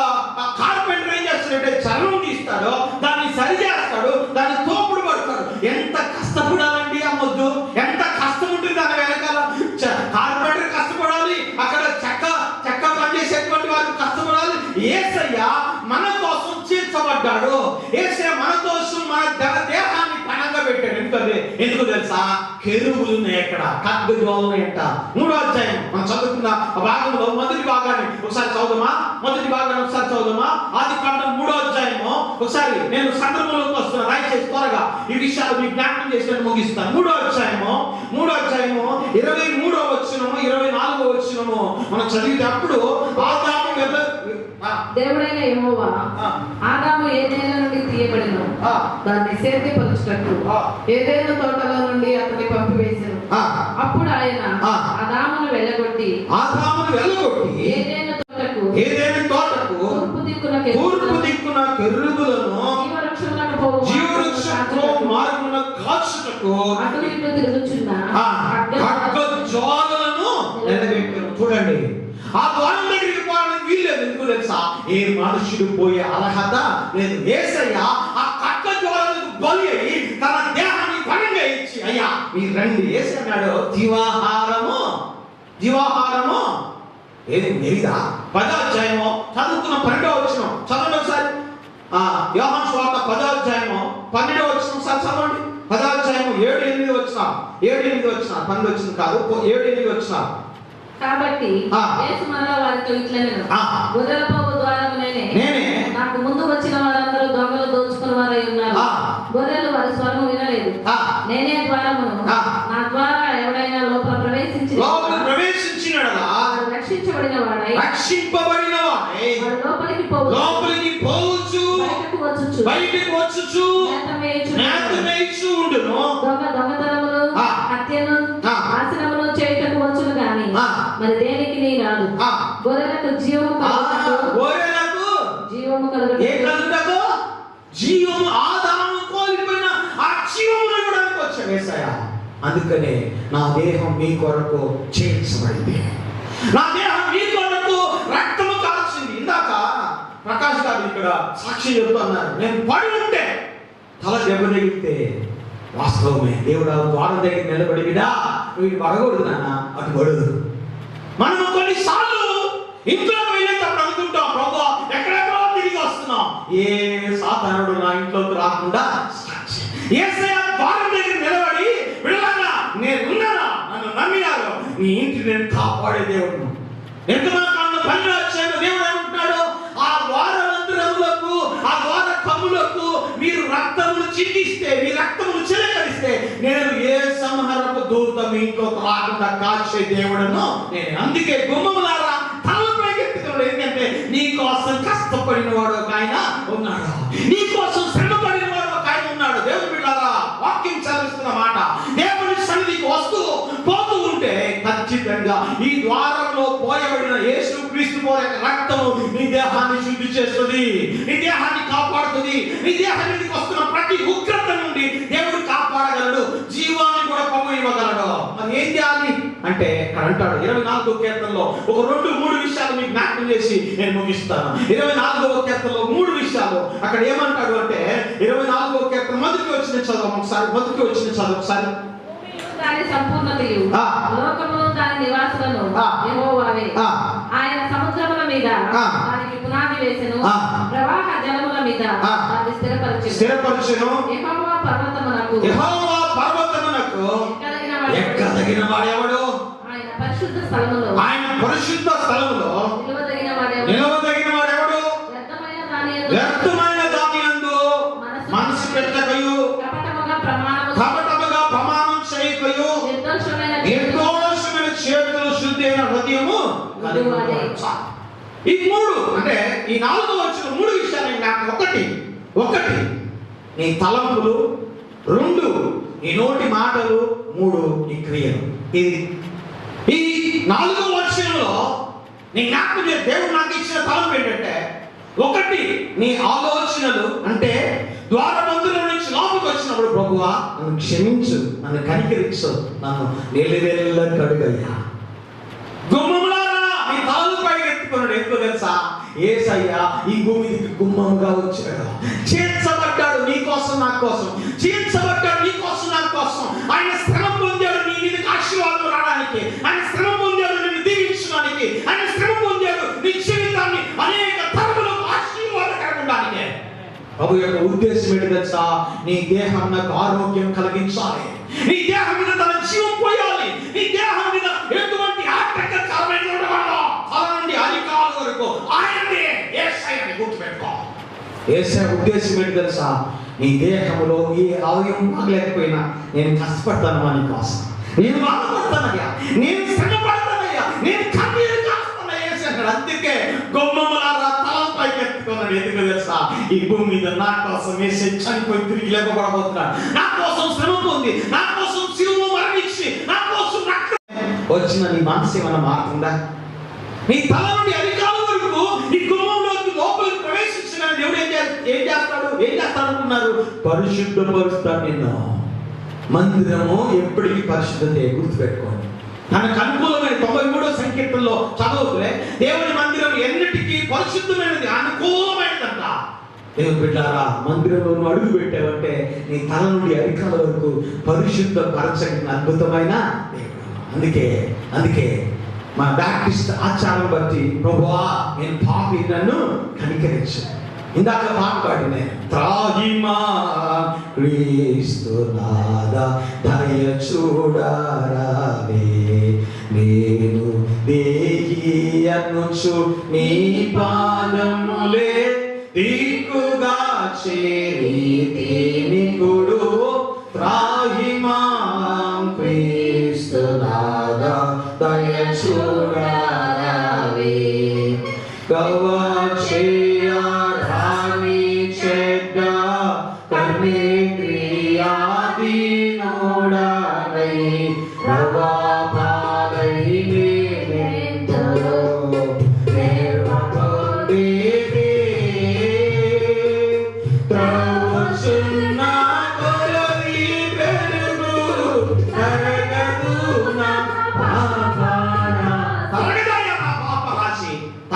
కార్పెంటర్ ఏం చేస్తాడంటే చర్మం తీస్తాడు, దాన్ని సరి చేస్తాడు, దాన్ని తోపుడు పడతాడు. ఎంత కష్టపడాలండి ఆ మొద్దు, ఎంత కష్టం ఉంటుంది దాని వెనకాల. కార్పెంటర్ కష్టపడాలి, అక్కడ చెక్క పనిచేసేటువంటి వారు కష్టపడాలి. యేసయ్య మన కోసం చేర్చబడ్డాడు. యేసయ్య మన కోసం మన దేహాన్ని పణంగా పెట్టాడు. ఎందుకు తెలుసా? కెరూబులు ఉన్నాయి, అక్కడ ఖడ్గజ్వాలలు ఉన్నాయంట. 3వ అధ్యాయం మనం చదువుకున్న భాగంలో మొదటి భాగాన్ని ఒకసారి చదువుదామా? ఆదికాండం 3వ అధ్యాయము ఒకసారి నేను సందర్భంలోకి వస్తున్నా, దయచేసి త్వరగా ఈ విషయాలు మీకు జ్ఞాపకం చేసినట్టు ముగిస్తాను. 3వ అధ్యాయము 23వ వచనము 24వ వచనము మనం చదివేటప్పుడు దేవుడైన యెహోవా ఆదాము ఏదెను నుండి తీయబడెను, దాన్ని సేద్యపరచుటకు ఏదెను తోటలో నుండి అతన్ని పంపివేసెను. అప్పుడు ఆయన ఆదామును వెళ్ళగొట్టి ఏదెను తోటకు తూర్పు దిక్కున కెరూబులను జీవవృక్షముల మార్గమున కాచుటకు అటు ఇటు తిరుగుచున్న ఖడ్గజ్వాలలను నిలబెట్టెను. చూడండి, ఆ ద్వారం దగ్గరికి పోవడానికి వీల్లేదు. ఎందుకు తెలుసా? ఏ మనుషుడు పోయే అర్హత లేదు. యేసయ్య ఆ ఖడ్గజ్వాలకు బలి అయి తన దేహాన్ని పణంగా ఇచ్చి, అయ్యా మీరు రండి. యేసయ్య అన్నాడు, జీవాహారము ఏది మెరిదా? 10వ అధ్యాయము చదువుకున్న 12వ వచనం చదవండి ఒకసారి. యోహాను సువార్త 10వ అధ్యాయము 12వ వచనం ఒకసారి చదవండి. 10వ అధ్యాయము 7-8 వచనం 12 వచ్చింది కాదు, 7-8 వచనం. కాబట్టి యేసు మరలా వారితో ఇట్లనెను, గొర్రెలపోవు ద్వారము నేనే, నాకు ముందు వచ్చిన వారందరూ దొంగలు దోచుకుని వారై ఉన్నారు. గొర్రెలు వారి స్వరము వినలేదు. నేనే ద్వారమును, నా ద్వారా ఎవడైనా లోపల ప్రవేశించినడలా రక్షింపబడిన వాడై లోపలికి పోవచ్చు, బయటకు వచ్చుచు మేత మేయుచు ఉండును. దొంగతనమును హత్యను నాశనమును చేయుటకు వచ్చును గాని మరి దేనికి నీ రాదు. గొర్రెలకు జీవము కలుగుటకు జీవము ఆదాము కోల్పోయిన ఆ జీవమును ఇవ్వడానికి వచ్చాడు యేసయ్య. అందుకనే నా దేహం మీ కొరకు చేయించబడింది, నా దేహం మీ కొరకు రక్తము కాల్చింది. ఇందాక ప్రకాష్ గారు ఇక్కడ సాక్షి చెబుతున్నారు, నేను పడి ఉంటే తల దెబ్బ తగిలితే వాస్తవమే. దేవుడు ద్వారం దగ్గర నిలబడి విడా వీడు పడకూడదు నాన్న, అటు పడదు. మనం కొన్నిసార్లు ఇంట్లోకి వెళ్ళేటప్పుడు అనుకుంటాం, ప్రభు ఎక్కడెక్కడో తిరిగి వస్తున్నాం, ఏ సాతానుడు నా ఇంట్లోకి రాకుండా యేసయ్య ద్వారం దగ్గర నిలబడి విడలాగా నేను ఉన్నానా, నన్ను నమ్మినారు, నీ ఇంటిని నేను కాపాడే దేవుడు. ఎంతమంది పని వచ్చాను దేవుడు ఏమంటున్నాడు, ఆ ద్వారమంతరములకు ఆ ద్వార కమ్ములకు మీరు రక్తమును చిందిస్తే, మీ రక్తమును చిలకరిస్తే నేను ఏ సంహారపు దూత మీ ఇంట్లోకి రాకుండా కాల్చే దేవుడను నేను. అందుకే గుమ్మములారా తలపైకి ఎత్తుకున్నాడు, ఎందుకంటే నీ కోసం కష్టపడిన వాడు ఒక ఆయన ఉన్నాడు, నీ కోసం శ్రమ పడిన వాడు ఒక ఆయన ఉన్నాడు. దేవుడు బిడ్డలారా వాక్యం చదివిస్తున్న మాట, దేవుని సన్నిధికి వస్తూ పోతూ ఉంటే ఖచ్చితంగా ఈ ద్వారంలో పోయబడిన యేసు క్రీస్తు యొక్క రక్తము నీ దేహాన్ని శుద్ధి చేస్తుంది, నీ దేహాన్ని కాపాడుతుంది. నీ దేహానికి వస్తున్న ప్రతి ఉగ్రత నుండి దేవుడు కాపాడగలడు, జీవాన్ని కూడా పొమ్మ ఇవ్వగలడు. మరి ఏం చేయాలి అంటే ఇక్కడ అంటాడు 24వ కీర్తనలో ఒక 2-3 విషయాలు మీకు జ్ఞాపకం చేసి నేను ముగిస్తాను. 24వ కీర్తనలో 3 విషయాలు అక్కడ ఏమంటాడు అంటే 24వ కీర్తన మొదటికి వచ్చిన చదువు ఒకసారి. దాని సంపూర్ణతయు లోకమును దాని నివాసులను యెహోవావే. ఆయన సముద్రముల మీద దానికి పునాది వేసెను, ప్రవాహ జలముల మీద దాన్ని స్థిరపరచెను. యెహోవా పర్వతమునకు ఎక్కదగిన వాడెవడు? ఆయన పరిశుద్ధ స్థలములో నిలవదగిన వాడెవడు? వ్యర్థమైన దాని యందు మనసు పెట్టకయు కపటముగా ప్రమాణం చేయకయు నిర్దోషమైన చేతులు శుద్ధి అయిన హృదయము కలిగి ఉండువాడు. ఈ 3 అంటే ఈ 4వ వచ్చిన 3 విషయాలు నాకు ఒకటి నీ తలంపులు, 2 నీ నోటి మాటలు, 3 నీ క్రియలు. ఈ 4వ వచనంలో నీ జ్ఞాపకం చేసే దేవుడు నాకు ఇచ్చిన తలంపు ఏంటంటే, 1 నీ ఆలోచనలు, అంటే ద్వారబంధుల నుంచి లోపలికి వచ్చినప్పుడు ప్రభువా నన్ను క్షమించు, నన్ను కనికరించు, నన్ను నెల్లివెల్ల కడుగయ్యా. గుమ్మములారా నీ తలలు పైకి ఎత్తుకున్నాడు. ఎందుకో తెలుసా? యేసయ్య ఈ భూమికి గుమ్మముగా వచ్చాడు, చేర్చబడ్డాడు నీ కోసం నా కోసం, చేర్చబడ్డాడు నీ కోసం నా కోసం. ఆయన శ్రమ పొందాడు నీ మీదకి ఆశీర్వాదం రావడానికి, ఆయన శ్రమ పొందాడు నిన్ను దీవించడానికి, ఆయన శ్రమ పొందాడు నీ జీవితాన్ని అనేక తరములకు ఆశీర్వాదకరంగా. ప్రభు యొక్క ఉద్దేశం ఏంటి తెలుసా? నీ దేహం నాకు ఆరోగ్యం కలిగించాలి, నీ దేహం మీద తన జీవం పోయాలి, నీ దేహం మీద ఎటువంటి ఆటంకకరమైన తల నుండి అరికాల వరకు ఆయనే యేసయ్యని గుర్తుపెట్టుకో. యేసయ్య ఉద్దేశం ఏంటి తెలుసా? నీ దేహంలో ఏ అవయవం బాగలేకపోయినా నేను కష్టపడతాను నీ కోసం, నేను బాధపడతానయ్యా, నేను శ్రమ పడతానయ్యా, నేను కన్నీరు కాస్తాను యేసయ్య. అందుకే గుమ్మములారా తలపైకి ఎత్తుకున్నాడు. ఎందుకు తెలుసా? ఈ భూమి మీద నా కోసం యేసయ్య చనిపోయి తిరిగి లేకపోబోతున్నాడు, నా కోసం శ్రమ పొంది, నా కోసం శిలువలో మరణించి, నా కోసం రక్తం వచ్చిన నీ మనసు ఏమైనా మారుతుందా? నీ తల నుండి అరికాల వరకు ఈ గుమ్మంలోకి లోపలికి ప్రవేశించిన దేవుడు ఏం చేస్తాడు అనుకున్నారు? పరిశుద్ధపరుస్తాడు నిన్ను. మందిరము ఎప్పటికీ పరిశుద్ధతే, గుర్తుపెట్టుకోండి. తనకు అనుకూలమైన 93వ సంకీర్తనలో చదవలే, దేవుని మందిరం ఎన్నిటికీ పరిశుద్ధమైనది, అనుకూలమైనదంట. దేవుని బిడ్డారా, మందిరంలో అడుగు పెట్టావంటే నీ తల నుండి అరికాల వరకు పరిశుద్ధ పరచగిన అద్భుతమైన దేవుడు. అందుకే మా బ్యాప్టిస్ట్ ఆచారం బట్టి ప్రభువా నేను పాపి, నన్ను కనికరించు. ఇందాక పాట పాడిన త్రాహిమా క్రీస్తునాథ దయ చూడరావే, నేను దేహి అనుచు నీ పాదములే దిక్కుగా చేరి కుడు. త్రాహిమా క్రీస్తునాథ దయ చూడరావే, గవచేయ రాణి చెడ్డ కర్మే క్రియాది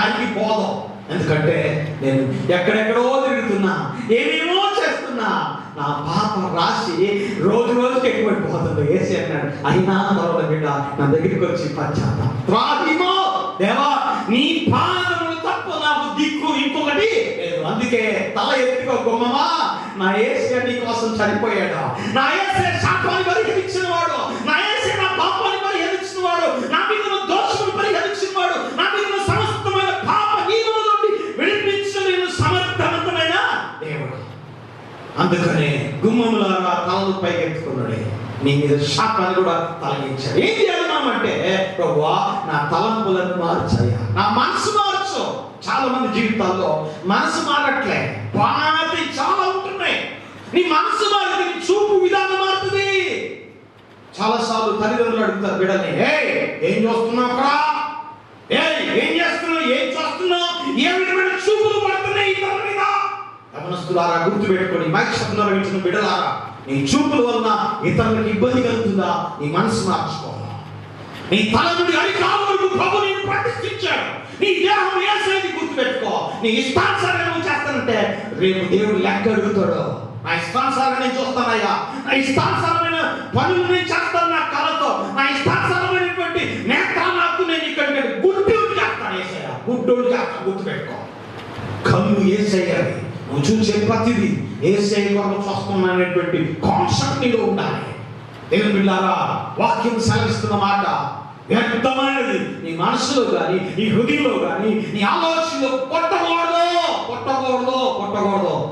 దానికి పోదాం. ఎందుకంటే నేను ఎక్కడెక్కడో తిరుగుతున్నా, ఏమేమో చేస్తున్నా, నా పాప రాశి రోజు రోజుకి ఎక్కువైపోతుంది. ఏసి అన్నాడు, అయినా పర్వాలేదు బిడ్డ, నా దగ్గరికి వచ్చి పశ్చాత్తాపమో దేవా, నీ పాదములు తప్ప నాకు దిక్కు ఇంకొకటి లేదు. అందుకే తల ఎత్తుకో గుమ్మమా, నా ఏసే నీ కోసం చనిపోయాడు, నా ఏసే శాపాన్ని పరిహరించిన వాడు, నా ఏసే నా పాపాన్ని పరిహరించిన వాడు, నా మీద దోషములు పరిహరించిన వాడు, నా మీద సమస్తమైన పాప నీవుల నుండి విడిపించలేని సమర్థవంతమైన దేవుడు. అందుకనే గుమ్మములారా తలలు పైకెత్తుకున్నాడే, నీ మీద శాపాన్ని కూడా తొలగించాడు. ఏం చేద్దామంటే, ప్రభువా నా తలంపులను మార్చాయా, నా మనసు మార్చు. చాలా మంది జీవితాల్లో మనసు మారట్లే, పాతి చాలా ఉంటున్నాయి. నీ మనసు మారితే నీ చూపు విధానం మారుతుంది. చాలాసార్లు తల్లిదండ్రులు అడుగుతారు బిడ్డని, ఏం చూస్తున్నావు అక్కడ, ఏం చేస్తున్నావు, ఏం చూస్తున్నావు, ఏ విధమైన చూపులు పడుతున్నాయి ఇతరుల మీద. యవనస్తులారా గుర్తుపెట్టుకోండి, మైక్ శబ్దంలో వింటున్న బిడ్డలారా, నీ చూపుల వలన ఇతరులకు ఇబ్బంది కలుగుతుందా, నీ మనసు మార్చుకో. నీ తల నుండి అరికాలు వరకు ప్రభు నిన్ను ప్రతిష్ఠించాడు. నీ దేహం ఏసేది గుర్తుపెట్టుకో. నీ ఇష్టానుసారంగా నువ్వు చేస్తానంటే రేపు దేవుడు లెక్క అడుగుతాడు. నా ఇష్టానుసారంగా నేను చూస్తానయ్యా, నా ఇష్టానుసారమైన పనులు నేను చేస్తాను, నా కళతో నా ఇష్టానుసారమైనటువంటి నేత్రాలు నాకు నేను ఇక్కడ గుడ్డోడు చేస్తాను. ఏసయ్య గుడ్డోడు చేస్తాను, గుర్తుపెట్టుకో. కన్ను ఏసయ్యాలి, నువ్వు చూసే ప్రతిదీ ఏసయ్య కొరకు చూస్తున్నాననేటువంటి కాన్సెప్ట్ నీలో ఉండాలి. దేవుని బిడ్డలారా, వాక్యం సెలవిస్తున్న మాట వ్యర్థమైనది నీ మనసులో కానీ, నీ హృదయంలో కానీ, నీ ఆలోచనలో కొట్టకూడదు.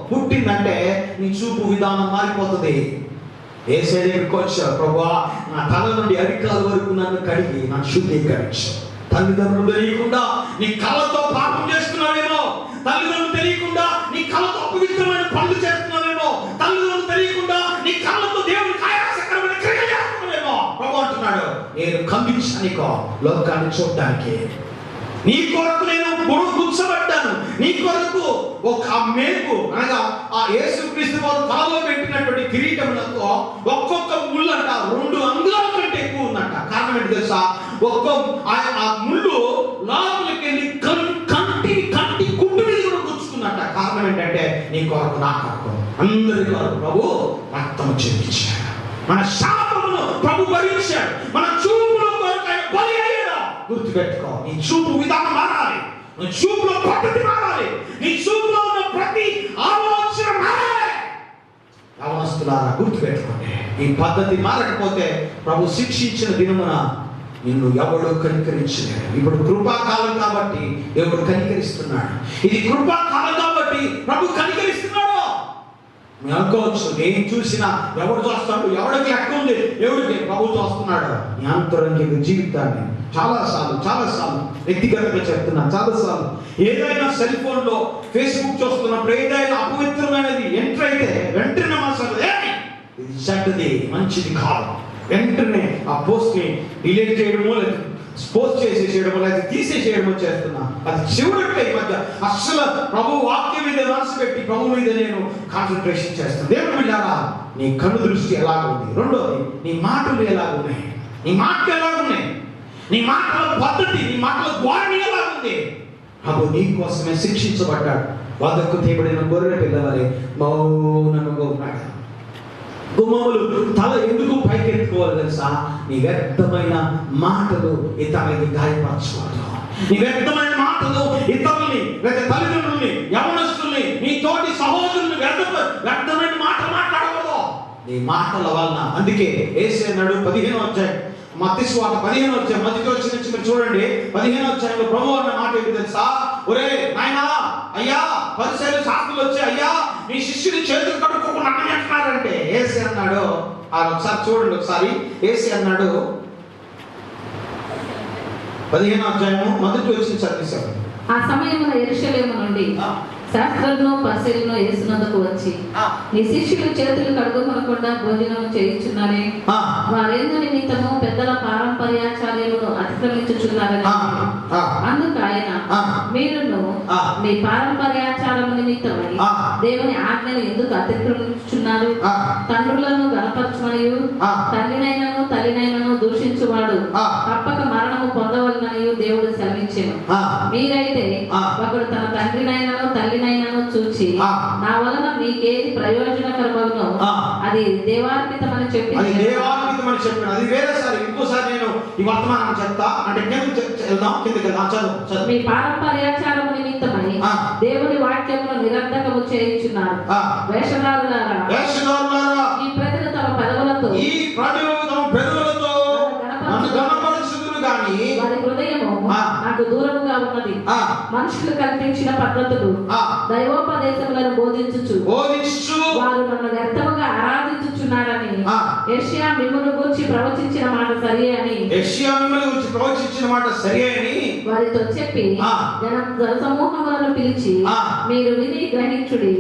పుట్టిందంటే నీ చూపు విధానం మారిపోతుంది. ఏసయ్య దగ్గరికి వచ్చావు, ప్రభువా నా తల నుండి అరికాల వరకు నన్ను కడిగి నన్ను శుద్ధీకరించు. తల్లిదండ్రులు తెలియకుండా నీ కళ్ళతో పాపం చేస్తున్నావేమో, తల్లిదండ్రులు తెలియకుండా నీ కళ్ళతో అపవిత్రమైన పనులు చేస్తున్నావేమో, తల్లిదండ్రులు తెలియకుండా నీ కళ్ళతో దేవుని ఆయాసకరమైన క్రియలు చేస్తున్నావేమో. ప్రభు అంటున్నాడు, నేను ఖండించానికో లోకాన్ని చూడడానికి, నీ కొరకు నేను కూర్చోబెట్టాను, నీ కొరకు ఒక మేకు అనగా ఆ యేసుక్రీస్తు వారు తలలో పెట్టినటువంటి కిరీటములతో ఒక్కొక్క ముళ్ళు అంట 2 అంగుళాల కంటే ఎక్కువ ఉందంట. కారణం ఏంటి తెలుసా? ఆ ముళ్ళు లోపలికి వెళ్ళి కంటి గుడ్డు మీద కూడా కూర్చుకుందంట. కారణం ఏంటంటే నీ కొరకు, నా కొరకు, అందరి కొరకు ప్రభు రక్తము చెల్లించాడు. మన శాపమును ప్రభు భరించాడు, మన చూపుల కొరకు ఆయన బలి అయ్యాడు. గుర్తుపెట్టుకో, నీ చూపు విధానం మారాలి, నీ చూపులో పద్ధతి మారాలి, నీ చూపులో ఉన్న ప్రతి ఆలోచన మారాలి. యవనస్తులారా గుర్తుపెట్టుకోండి, ఈ పద్ధతి మారకపోతే ప్రభు శిక్షించిన దినమున నిన్ను ఎవడు కనికరించలేడు. ఇప్పుడు కృపాకాలం కాబట్టి దేవుడు కనికరిస్తున్నాడు. ఇది కృపాకాలం కాబట్టి ప్రభు కనికరిస్తున్నాడు. మీరు అనుకోవచ్చు, నేను చూసినా ఎవడు చూస్తాడు, ఎవడికి లెక్క ఉంది, ఎవడికి ప్రభు చూస్తున్నాడు. నీ అంతరంగిక జీవితాన్ని చాలాసార్లు వ్యక్తిగతంగా చెప్తున్నా, చాలాసార్లు ఏదైనా సెల్ ఫోన్లో ఫేస్బుక్ చూస్తున్నప్పుడు ఏదైనా అపవిత్రమైనది ఎంటర్ అయితే వెంటనే మనసు ఇది చెడ్డది, మంచిది కాదు, వెంటనే ఆ పోస్ట్ని డిలీట్ చేయడమో లేదా పోస్ట్ చేసేసేయడమో లేదా తీసేసేయడమో చేస్తున్నా. అది చివరికి ఈ మధ్య అసలు ప్రభు వాక్యం మీద మనసు పెట్టి ప్రభు మీద నేను కాన్సన్ట్రేషన్ చేస్తాను. దేవుడు బిడ్డారా, నీ కన్ను దృష్టి ఎలాగుంది? రెండోది, నీ మాటలు ఎలాగున్నాయి? నీ మాటలు ఎలాగున్నాయి? నీ మాటల పద్ధతి, నీ మాటల ధోరణి ఎలాగుంది? ప్రభు నీ కోసమే శిక్షించబడ్డాడు. వద్దకు తేబడిన గొర్రె పిల్లవారే మౌనంగా ఉన్నాడు. గుమ్మములు తల ఎందుకు పైకెత్తుకోవాలి తెలుసా? నీ వ్యర్థమైన మాటలు ఇతరులకి గాయపరచకూడదు. నీ వ్యర్థమైన మాటలు ఇతరుల్ని లేదా తల్లిదండ్రుల్ని, యవనస్తుల్ని, నీ తోటి సహోదరుల్ని వ్యర్థమైన మాటలు మాట్లాడకూడదు నీ మాటల వలన. అందుకే యేసు అన్నాడు 15వ అధ్యాయం మత్తయి సువార్త 15వ అధ్యాయం మొదటి వచ్చి నుంచి మీరు చూడండి. 15వ అధ్యాయంలో ప్రభువు అన్న మాట ఏంటి తెలుసా? ఒరే నాయనా, అయ్యా పరిసయ్యులు శాస్త్రులు వచ్చి అయ్యా మీ శిష్యుని చేతులు కడుక్కోకుండా అన్నం చేస్తున్నారంటే యేసు అన్నాడు, ఒకసారి చూడండి, ఒకసారి యేసు అన్నాడు 15వ అధ్యాయము మొదటి వచ్చి చదివేశాడు. ఆ సమయమున యెరూషలేము నుండి శాస్త్రులను పరిసయ్యులను యేసునొద్దకు వచ్చి, నీ శిష్యులు చేతులు కడుక్కొనకుండా భోజనం చేయించున్నారే, వారేందు నిమిత్తము పెద్దల పారంపర్యాచార్యమును అతిక్రమించుచున్నారని. అందుకు ఆయన, మీరును మీ పారంపర్యాచారం నిమిత్తమై దేవుని ఆజ్ఞను ఎందుకు అతిక్రమించుచున్నారు? తండ్రులను గణపరచుమనియు తల్లినైనను తల్లినైనను దూషించువాడు తప్పక మరణము పొందవలననియు దేవుడు సెలవించెను. మీరైతే ఒకడు తన తండ్రినైనను తల్లినైనను చూచి నా వలన మీకేది ప్రయోజనకరమగునో అది దేవార్పితమని చెప్పి అది వేరే సారి ఇంకోసారి నేను ఈ వర్తమానం చెప్తా అంటే కిందకి వెళ్దాం. చదువు. మీ పారంపర్యాచారము నిమిత్తమై దేవుని వాక్యమును నిరర్ధకము చేయించున్నారు. వేషధారులారా ఈ ప్రజలు తమ పెదవులతో నన్ను గణపరచుదురు గాని వారి హృదయము నాకు దూరముగా ఉన్నది. మనుషులు కల్పించిన పద్ధతులు దైవోపదేశములను బోధించుచు వారు నన్ను వ్యర్థముగా ఆరాధించుచున్నారని యెషయా మిమ్మును గూర్చి ప్రవచించిన మాట సరియే అని వారితో చెప్పి జనసమూహములను పిలిచి మీరు విని గ్రహించుడి.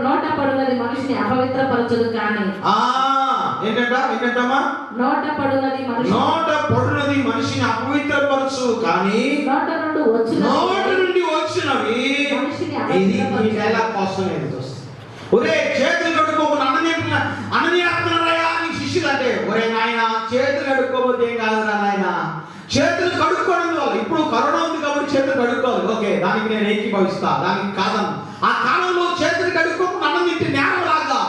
నోట పడునది మనిషిని అపవిత్రపరచదు కానీ నోట పడునది మనిషిని అపవిత్రపరచు కానీ నోట నుండి వచ్చినవి ఒరే చేతులు కడుక్కోకుండా అననీయాత్మరాయా అని శిష్యులు అంటే ఒరే నాయన చేతులు కడుక్కోకపోతే ఏం కాదురా నాయన, చేతులు కడుక్కోవడం వల్ల ఇప్పుడు కరోనా ఉంది కాబట్టి చేతులు కడుక్కోవాలి. ఓకే, దానికి నేను ఏకీభవిస్తా, దానికి కాదను. ఆ కాలంలో చేతులు కడుక్కోకుండా అన్నం తింటే నేరం లాగా,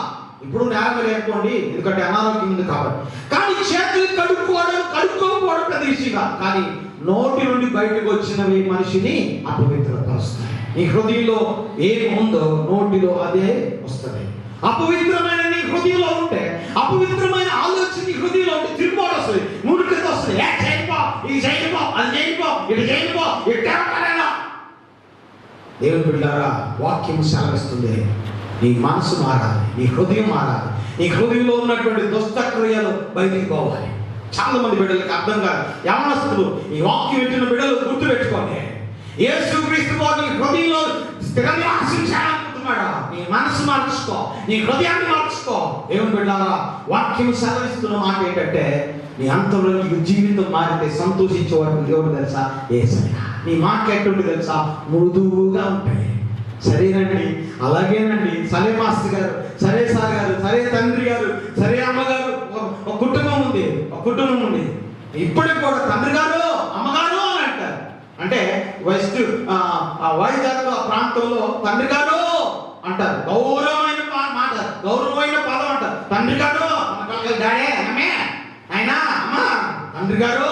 ఇప్పుడు నేరం లేకపోండి ఎందుకంటే అనారోగ్యం ఉంది కాబట్టి. కానీ చేతులు కడుక్కోకపోవడం పెద్ద విషయంగా, కానీ నోటి నుండి బయటకు వచ్చినవి మనిషిని అపవిత్రపరుస్తాయి. నీ హృదయంలో ఏమి ఉందో నోటిలో అదే వస్తుంది. అపవిత్రమైన నీ హృదయంలో ఉంటే, అపవిత్రమైన ఆలోచన నీ హృదయంలో ఉంటే తిరుగుబాటు వస్తుంది, ముడికత వస్తుంది. ఇది చేయకపో, అది చేయకపో, ఇది చేయకపో, దేవుని బిడ్డలారా, వాక్యం సెలవిస్తుంది నీ మనసు మారాలి, నీ హృదయం మారాలి. నీ హృదయంలో ఉన్నటువంటి దుష్ట క్రియలు బయటికి పోవాలి. చాలా మంది బిడ్డలకు అర్థం కాదు. యవనస్తులు ఈ వాక్యం వింటున్న బిడ్డలు గుర్తు పెట్టుకోండి, యేసుక్రీస్తు వారు నీ హృదయంలో స్థిర నివాసం చేయాలనుకుంటున్నాడా? నీ మనసు మార్చుకో, నీ హృదయాన్ని మార్చుకో. దేవుని బిడ్డలారా, వాక్యం సెలవిస్తున్న మాట ఏంటంటే నీ అంతలో నీకు జీవితం మారితే సంతోషించేవాడు దేవుడు తెలుసా? యేసయ్య. నీ మాట ఎటువంటి తెలుసా? మృదువుగా ఉంటాయి. సరేనండి, అలాగేనండి, సరే మాస్టర్ గారు, సరే సార్ గారు, సరే తండ్రి గారు, సరే అమ్మగారు, ఒక కుటుంబం ఉంది, ఇప్పటికి కూడా తండ్రి గారు అమ్మగారు అని అంటారు. అంటే వైజాగ్ ప్రాంతంలో తండ్రి గారు అంటారు, గౌరవమైన మాట, గౌరవమైన పదం అంటారు. తండ్రి గారు డాడే అమ్మే ఆయన అమ్మ తండ్రి గారు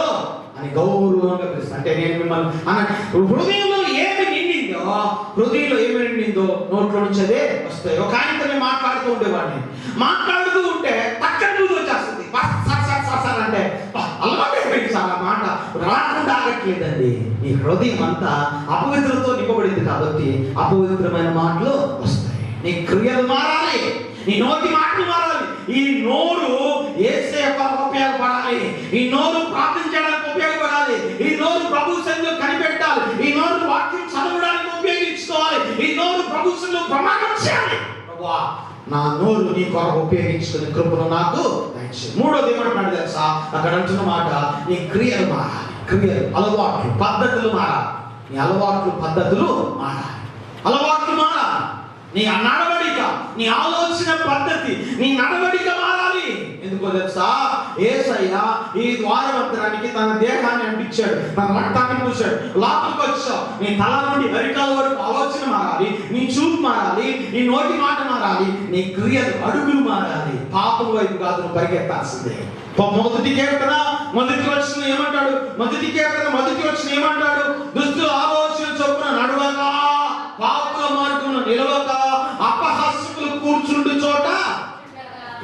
అని గౌరవంగా పిలుస్తారు. అంటే నేను మిమ్మల్ని అన్న హృదయంలో ఏమి నిండిందో నోట్లో నుంచి అదే వస్తాయి. ఒక ఆయనతో నేను మాట్లాడుతూ ఉండేవాడిని, మాట్లాడుతూ ఉంటే పక్కన ముందు వచ్చేస్తుంది అంటే అలవాటు చాలా మాట రాకుండా ఆగట్లేదండి. ఈ హృదయం అంతా అపవిత్రతో నింపబడింది కాబట్టి అపవిత్రమైన మాటలు వస్తాయి. నీ క్రియలు మారాలి, నీ నోటి మాటలు మారాలి. ఈ నోరు యేసయ్య కొరకు ఉపయోగపడాలి, ఈ నోరు ప్రార్థన చేయడానికి ఉపయోగపడాలి, ఈ నోరు ప్రభు సన్నిధిలో కనిపెట్టాలి, ఈ నోరు వాక్యం చదవడానికి ఉపయోగించుకోవాలి, ఈ నోరు ప్రభు సన్నిధిలో ప్రమాణం చేయాలి. ప్రభువా, నా నోరు నీ కొరకు ఉపయోగించుకునే కృపను నాకు దయచేయి. మూడోది ఏమంటున్నాడు తెలుసా? అక్కడ అంటున్న మాట, నీ క్రియలు మారాలి, క్రియలు, అలవాట్లు, పద్ధతులు మారాలి. నీ అలవాట్లు, పద్ధతులు మారాలి, అలవాట్లు మారాలి. నీ నడవడిక, నీ ఆలోచన పద్ధతి, నీ నడవడిక మారాలి. ఎందుకో తెలుసా? యేసయ్య ఈ ద్వారవంతరానికి తన దేహాన్ని అంటించాడు, తన రక్తాన్ని పూసాడు, లోపలికి వచ్చావు. నీ తల నుండి అరికాల వరకు ఆలోచన మారాలి, నీ చూపు మారాలి, నీ నోటి మాట మారాలి, నీ క్రియలు, అడుగులు మారాలి. పాపం వైపు కాదు నువ్వు పరిగెత్తాల్సిందే. మొదటి వచ్చిన ఏమంటాడు? మొదటి వచ్చిన ఏమంటాడు? దుస్తుల ఆలోచన చొప్పున నడవక, పాపుల మార్గంలో నిలవక, అపహాస్యకులు కూర్చుండు చోట.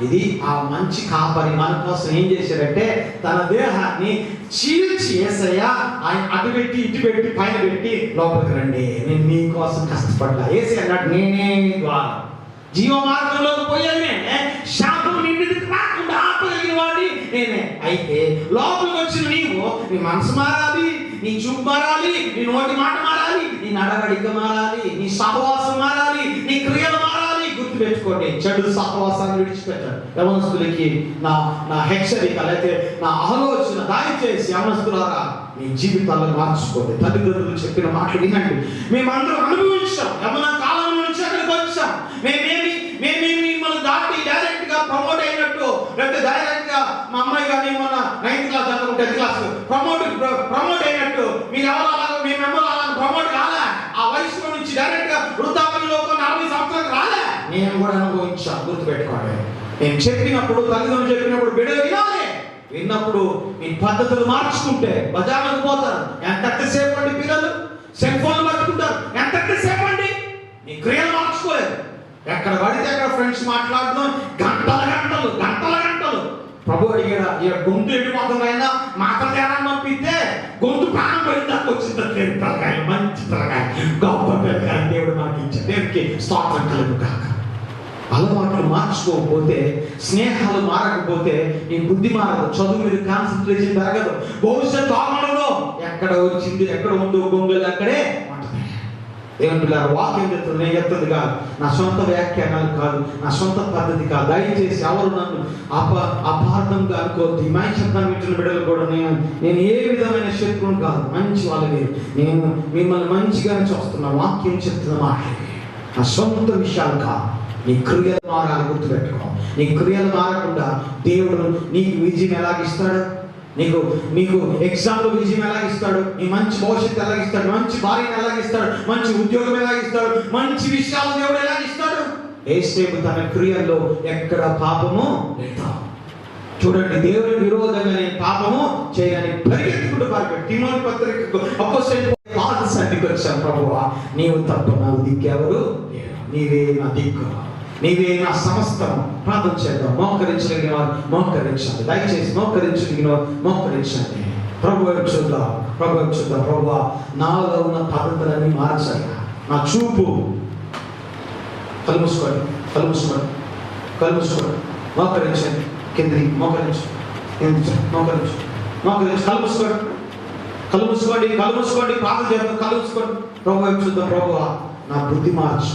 ఇది ఆ మంచి కాపరి మన కోసం ఏం చేశాడంటే తన దేహాన్ని చీల్చి, యేసయ్య ఆయన అటు పెట్టి ఇటు పెట్టి పైన పెట్టి లోపలికి రండి, నేను నీ కోసం కష్టపడ్డా. యేసయ్య అన్నాడు, నేనే ద్వారం, జీవ మార్గంలోకి పోయానే, శాపం నిన్ను రాకుండా ఆపగలిగిన వాడిని నేనే. అయితే లోపలికి వచ్చిన నీవు నీ మనసు మారాలి, నీ చూపు మారాలి, నీ నోటి మాట మారాలి, నీ నడవడిక మారాలి, నీ సహవాసం మారాలి, నీ క్రియలు మారాలి. గుర్తుపెట్టుకోండి, చెడు సహవాసాన్ని విడిచిపెట్టాడు. యవనస్తులకి నా హెచ్చరిక లేకపోతే నా ఆలోచన దయచేసి యవనస్తులారా మీ జీవితాలను మార్చుకోండి. తల్లిదండ్రులు చెప్పిన మాటలు వినండి. మేమందరం అనుభవించాం, యవన కాలం నుంచి అక్కడికి వచ్చాం. మేమేమి మిమ్మల్ని దాటి డైరెక్ట్ గా ప్రమోట్ అయినట్టు లేకపోతే డైరెక్ట్ గా మా అమ్మాయి కానీ మన 9th క్లాస్ చదువుకుంటే 10th క్లాస్ ప్రమోట్ అయినట్టు మీరు ఎవరు అలాగా మేమెవరు అలాగా ప్రమోట్ కాలే. ఆ వయసులో నుంచి డైరెక్ట్ గా వృద్ధాప్యంలో 40 సంవత్సరాలకు రాలే. నేను కూడా అనుభవించాను, గుర్తుపెట్టుకోండి. నేను చెప్పినప్పుడు, తల్లిదండ్రులు చెప్పినప్పుడు బిడ్డలు వినాలి. విన్నప్పుడు మీ పద్ధతులు మార్చుకుంటే బజార్లకు పోతారు. ఎంతసేపు అండి పిల్లలు సెల్ ఫోన్లు పట్టుకుంటారు? ఎంతసేపు అండి? మీ క్రియలు మార్చుకోలేదు. ఎక్కడ పడితే అక్కడ ఫ్రెండ్స్ మాట్లాడడం గంటలు. ప్రభు అడిగాడు, గొంతు ఎండిపోతుంది అయినా మాటలు తేడాన్ని పంపిస్తే గొంతు ప్రాణం పోయిందాక వచ్చింది. తలకాయ మంచి తలకాయ గొప్ప పిల్లకాయ దేవుడు మనకి ఇచ్చాడు. దేవుడికి స్తోత్రం కలుగు కాక. అలవాట్లు మార్చుకోకపోతే, స్నేహాలు మారకపోతే నీ బుద్ధి మారదు, చదువు మీద కాన్సన్ట్రేషన్ పెరగదు, భవిష్యత్తు ఆమడదు. ఎక్కడ వచ్చింది ఎక్కడ ఉందో గొంగలు అక్కడే ఉంటుంది. దేవుని పిల్లలు వాక్యం చెప్తుంది, నేను చెప్తుంది కాదు, నా సొంత వ్యాఖ్యానాలు కాదు, నా సొంత పద్ధతి కాదు. దయచేసి ఎవరు నన్ను అపార్థంగా అనుకోవద్దు. ఈ మైక్ శబ్దాన్ని వింటున్న బిడ్డలు కూడా నేను ఏ విధమైన శత్రువుని కాదు, మంచి వాళ్ళని. నేను మిమ్మల్ని మంచిగానే చూస్తున్నా, వాక్యం చెప్తున్న మాటలు, నా సొంత విషయాలు కాదు. నీ క్రియలు మారాలి, గుర్తుపెట్టుకో. నీ క్రియలు మారకుండా దేవుడు నీకు విజయం ఎలాగిస్తాడు? నీకు ఎగ్జామ్లో విజయం ఎలాగిస్తాడు? నీ మంచి భవిష్యత్తు ఎలాగిస్తాడు? మంచి భార్యను ఎలాగిస్తాడు? మంచి ఉద్యోగం ఎలాగిస్తాడు? మంచి విషయాలు దేవుడు ఎలాగిస్తాడు? యేసేపు తన క్రియల్లో ఎక్కడ పాపము లేదా. చూడండి, దేవుని విరోధంగా నేను పాపము చేయని పరిగెత్తుకుంటూ పారిపోయాడు. తిమోతి పత్రికకు అపోస్తలుడు పౌలు సన్నిధికి వచ్చాను, ప్రభువా నీవు తప్ప నాకు దిక్కెవరు? నీవే నా దిక్కు, నీవే నా సమస్తం. ప్రార్థన చేద్దాం. మోకరించగలిగిన వారు మోకరించండి. దయచేసి మోకరించగలిగిన వారు మోకరించండి. ప్రభు చూద్దాం. ప్రభువా నాలో ఉన్న పద్ధతులన్నీ మార్చాలి. నా చూపు కళ్ళు మూసుకోండి. మోకరించండి. కింది మోకరించు. కళ్ళు మూసుకోండి. ప్రార్థన చేద్దాం. కళ్ళు మూసుకోండి. ప్రభు చూద్దాం. ప్రభువా నా బుద్ధి మార్చు,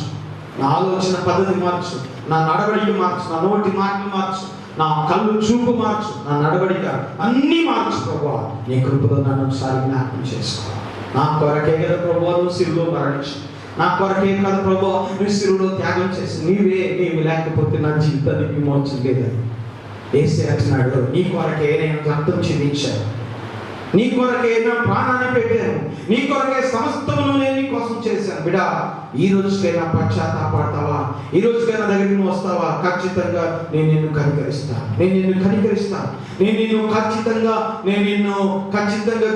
నా ఆలోచన పద్ధతి మార్చు, నా నడవడిక మార్చు, నా నోటి మాటలు మార్చు, నా కళ్ళు చూపు మార్చు, నా నడవడిక అన్నీ మార్చు. ప్రభువా నీ కృపలో నన్ను ఒకసారి జ్ఞాపకం చేసుకో. నా కొరకే కదా ప్రభువా నువ్వు శిలువలో మరణించు. నా కొరకే కదా ప్రభువా నువ్వు శిలువలో త్యాగం చేసి. నీవు లేకపోతే నా జీవితానికి విమోచన లేదని యేసే అంటున్నాడు. నీ కొరకే నేను రక్తం చెల్లించాను, నీ కొరకే నా ప్రాణాన్ని పెట్టాను, నీ కొరకే సమస్తమును నేను నీ కోసం చేశాను. బిడ్డ, ఈ రోజుకైనా పశ్చాత్తాపడతావా? ఈ రోజుకైనా దగ్గరికి నువ్వు వస్తావా? ఖచ్చితంగా నేను నిన్ను కనికరిస్తాను. నేను నిన్ను ఖచ్చితంగా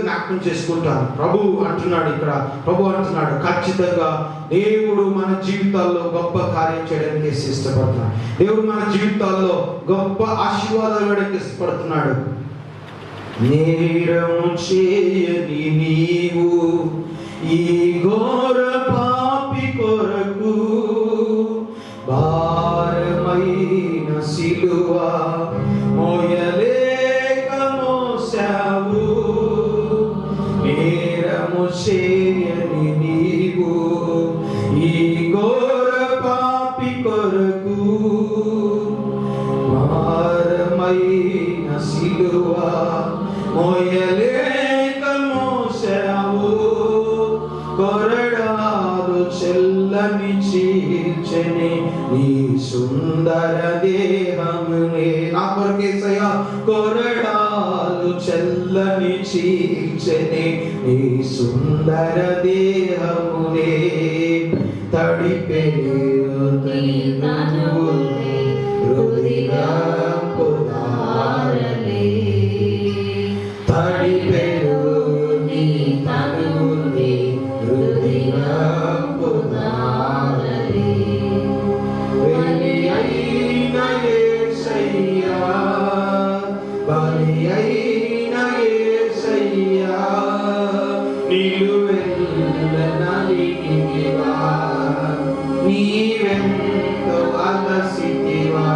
జ్ఞాపకం చేసుకుంటాను. ప్రభు అంటున్నాడు ఖచ్చితంగా దేవుడు మన జీవితాల్లో గొప్ప కార్యం చేయడానికి ఇష్టపడుతున్నాడు. దేవుడు మన జీవితాల్లో గొప్ప ఆశీర్వాదాలు ఇవ్వడానికి ఇష్టపడుతున్నాడు. నేరము చేయని నీవు ఈ ఘోర పాపి కొరకు భారమైన సిలువ మోయలేక మోసావు. నేరము చేయని నీవు ఈ ఘోర పాపి కొరకు భారమైన సిలువ మోయలేక మోసావు. కొరడాలు చెల్లని చీల్చని నీ సుందర దేహమునే. నా కొరకేసయ్యా కొరడాలు చెల్లని చీల్చని నీ సుందర దేహమునే. తడిపెను హృదయపు దారలే. తడిపెను నీ తనువుని హృదయపు దారలే. బలి అయిన యేసయ్యా, నిలువెల్ల నలిగితివా, నీవెంతో అలసితివా.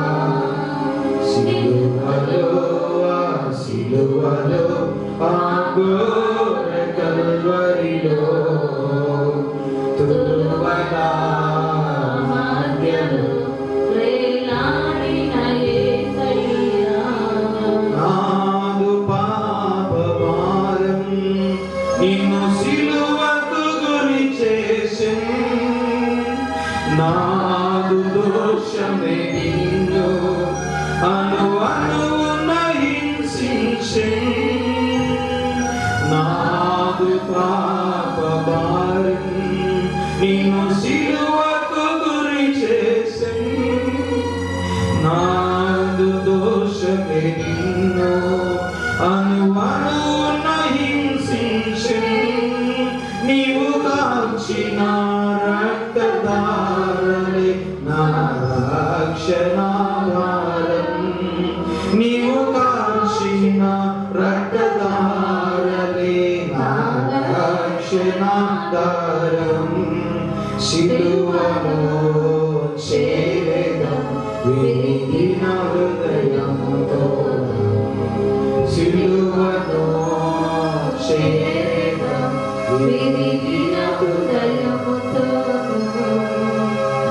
నాదు దోషమే నిన్ను అనువున హింసించెను. నాదు పాప భారం నిన్ను సిలువకు గురి చేసెను. నాదు దోషమే నిన్ను అనువున హింసించెను. నీవు కాచిన రక్తధారలే నా రక్షణాధారం. నీవు కాచిన రక్తధారలే నా రక్షణాధారం. సిలువలో చేరేదం విరిగిన హృదయముతో. సిలువలో చేరేదం విరిగిన హృదయముతో.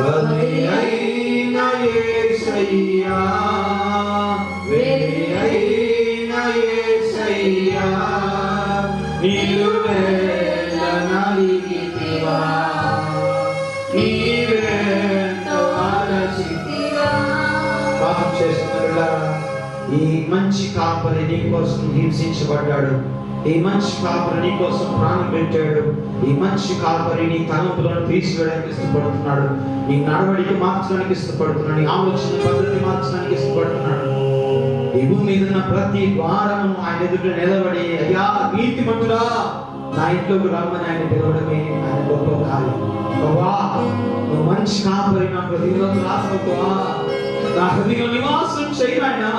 బలి అయిన యేసయ్యా, బలి అయిన యేసయ్యా, నిలువెల్ల నలిగితివా, నీవెంతో అలసితివా. పాపం చేస్తున్నారులా, ఈ మంచి కాపరి నీ కోసం హింసించబడ్డాడు. ఈ మంచి కాపరి నీ కోసం ప్రాణం పెట్టాడు. ఈ మంచి కాపరి నీ తలంపులను తీసివేయడానికి ఇష్టపడుతున్నాడు. నీ నడవడికి మార్చడానికి ఇష్టపడుతున్నాడు. నీ ఆలోచన పద్ధతి మార్చడానికి ఇష్టపడుతున్నాడు. ఈ భూమి మీద ఉన్న ప్రతి ద్వారము ఆయన ఎదుట నిలబడి, అయ్యా నీతిమంతుడా నా ఇంట్లోకి రమ్మని ఆయన పిలవడమే ఆయన గొప్ప కార్యం. ప్రభువా, నువ్వు మంచి కాపరి నా హృదయంలోకి రాకపోవా, నా హృదయంలో నివాసం చేయనాయనా.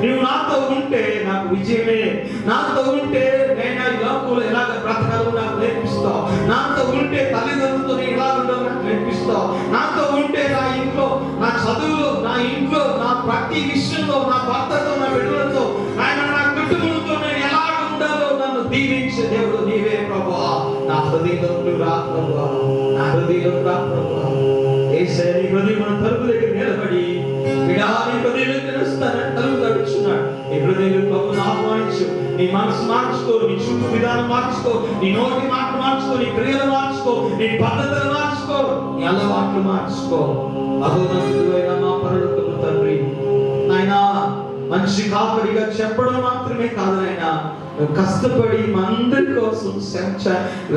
నువ్వు నాతో ఉంటే నాకు విజయమే. నాతో ఉంటే నేను ఈ లోకంలో ఎలాగ బ్రతకాలో నాకు నేర్పిస్తావు. నాతో ఉంటే తల్లిదండ్రులతో ఎలా ఉండాలో నాకు నేర్పిస్తావు. నాతో ఉంటే నా ఇంట్లో, నా చదువులో, నా ఇంట్లో, నా ప్రతి విషయంలో, నా భర్తతో, నా బిడ్డలతో, ఆయన నా కుటుంబంతో నేను ఎలా ఉండాలో నన్ను దీవించే దేవుడు నీవే ప్రభువా. నా హృదయంలో రా ప్రభువా, నా హృదయంలో రా ప్రభువా. యేసయ్య నీ హృదయం తలుపు దగ్గర నిలబడి విడాని హృదయంలోకి వస్తానని తలుపు తడుచున్నాడు. నీ హృదయంలో ప్రభువును ఆహ్వానించు. నీ మనసు మార్చుకో, నీ చూపు విధానం మార్చుకో, నీ నోటి మాట మార్చుకో, నీ క్రియలు మార్చుకో, నీ పద్ధతులు మార్చుకో, నీ అలవాట్లు మార్చుకో. అహోన్నతుడైన మా పరలోకపు తండ్రి, నాయనా మంచి కాపరిగా చెప్పడం మాత్రమే కాదు నాయనా, కష్టపడి మా అందరి కోసం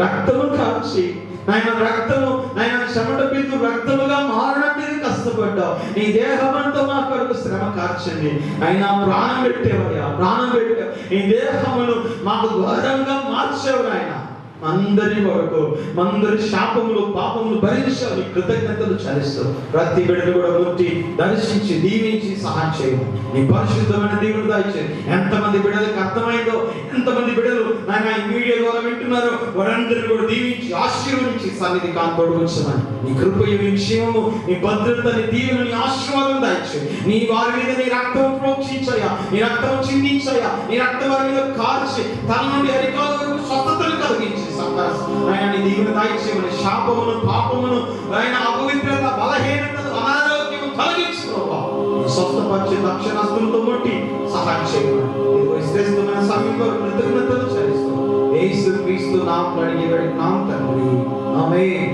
రక్తము కాచి నాయన రక్తము, నాయన చెమట బిందు రక్తముగా మారడానికి కష్టపడ్డావు. నీ దేహమంతా మా కొరకు శ్రమ కార్చండి. అయినా ప్రాణం పెట్టేవయ్యా, ప్రాణం పెట్టావు. నీ దేహమును మాకు ఘోరంగా మార్చావు నాయన. అందరి వరకు అందరి శాపములు పాపములు భరించావు. నీ కృతజ్ఞతలు చెల్లిస్తావు. ప్రతి బిడ్డను కూడా ముట్టి దర్శించి దీవించి సహాయం చేయము. నీ పరిశుద్ధమైన దేవుడు దయచేయండి. ఎంతమంది బిడ్డలకు అర్థమైందో, ఎంతమంది బిడ్డలు నాయన ఈ వీడియో ద్వారా వింటున్నారో వారందరినీ కూడా దీవించి ఆశీర్వదించి సన్నిధి కాంతోడు వచ్చామని నీ కృపయు, నీ క్షేమము, నీ భద్రత, నీ దీవెన, నీ ఆశీర్వాదం దయచేయండి. నీ వారి మీద నీ రక్తం ప్రోక్షించయ్యా, నీ రక్తం చిందించయ్యా, నీ రక్తం వారి మీద కార్చి తల నుండి అరికాల వరకు స్వస్థతను కలిగించి ఆయన నీ దీవెన దయచేయమని, శాపమును పాపమును ఆయన అపవిత్రత బలహీనతను అనారోగ్యము తొలగించు ప్రభువా. స్వస్థపరిచే దక్షిణాస్తులతో ముట్టి సహాయం చేయమని శ్రేష్టమైన సమయంలో కృతజ్ఞతలు చెల్లిస్తాం. యేసు క్రీస్తు నామములో అడిగి వేడుకున్నాం తండ్రి. ఆమేన్.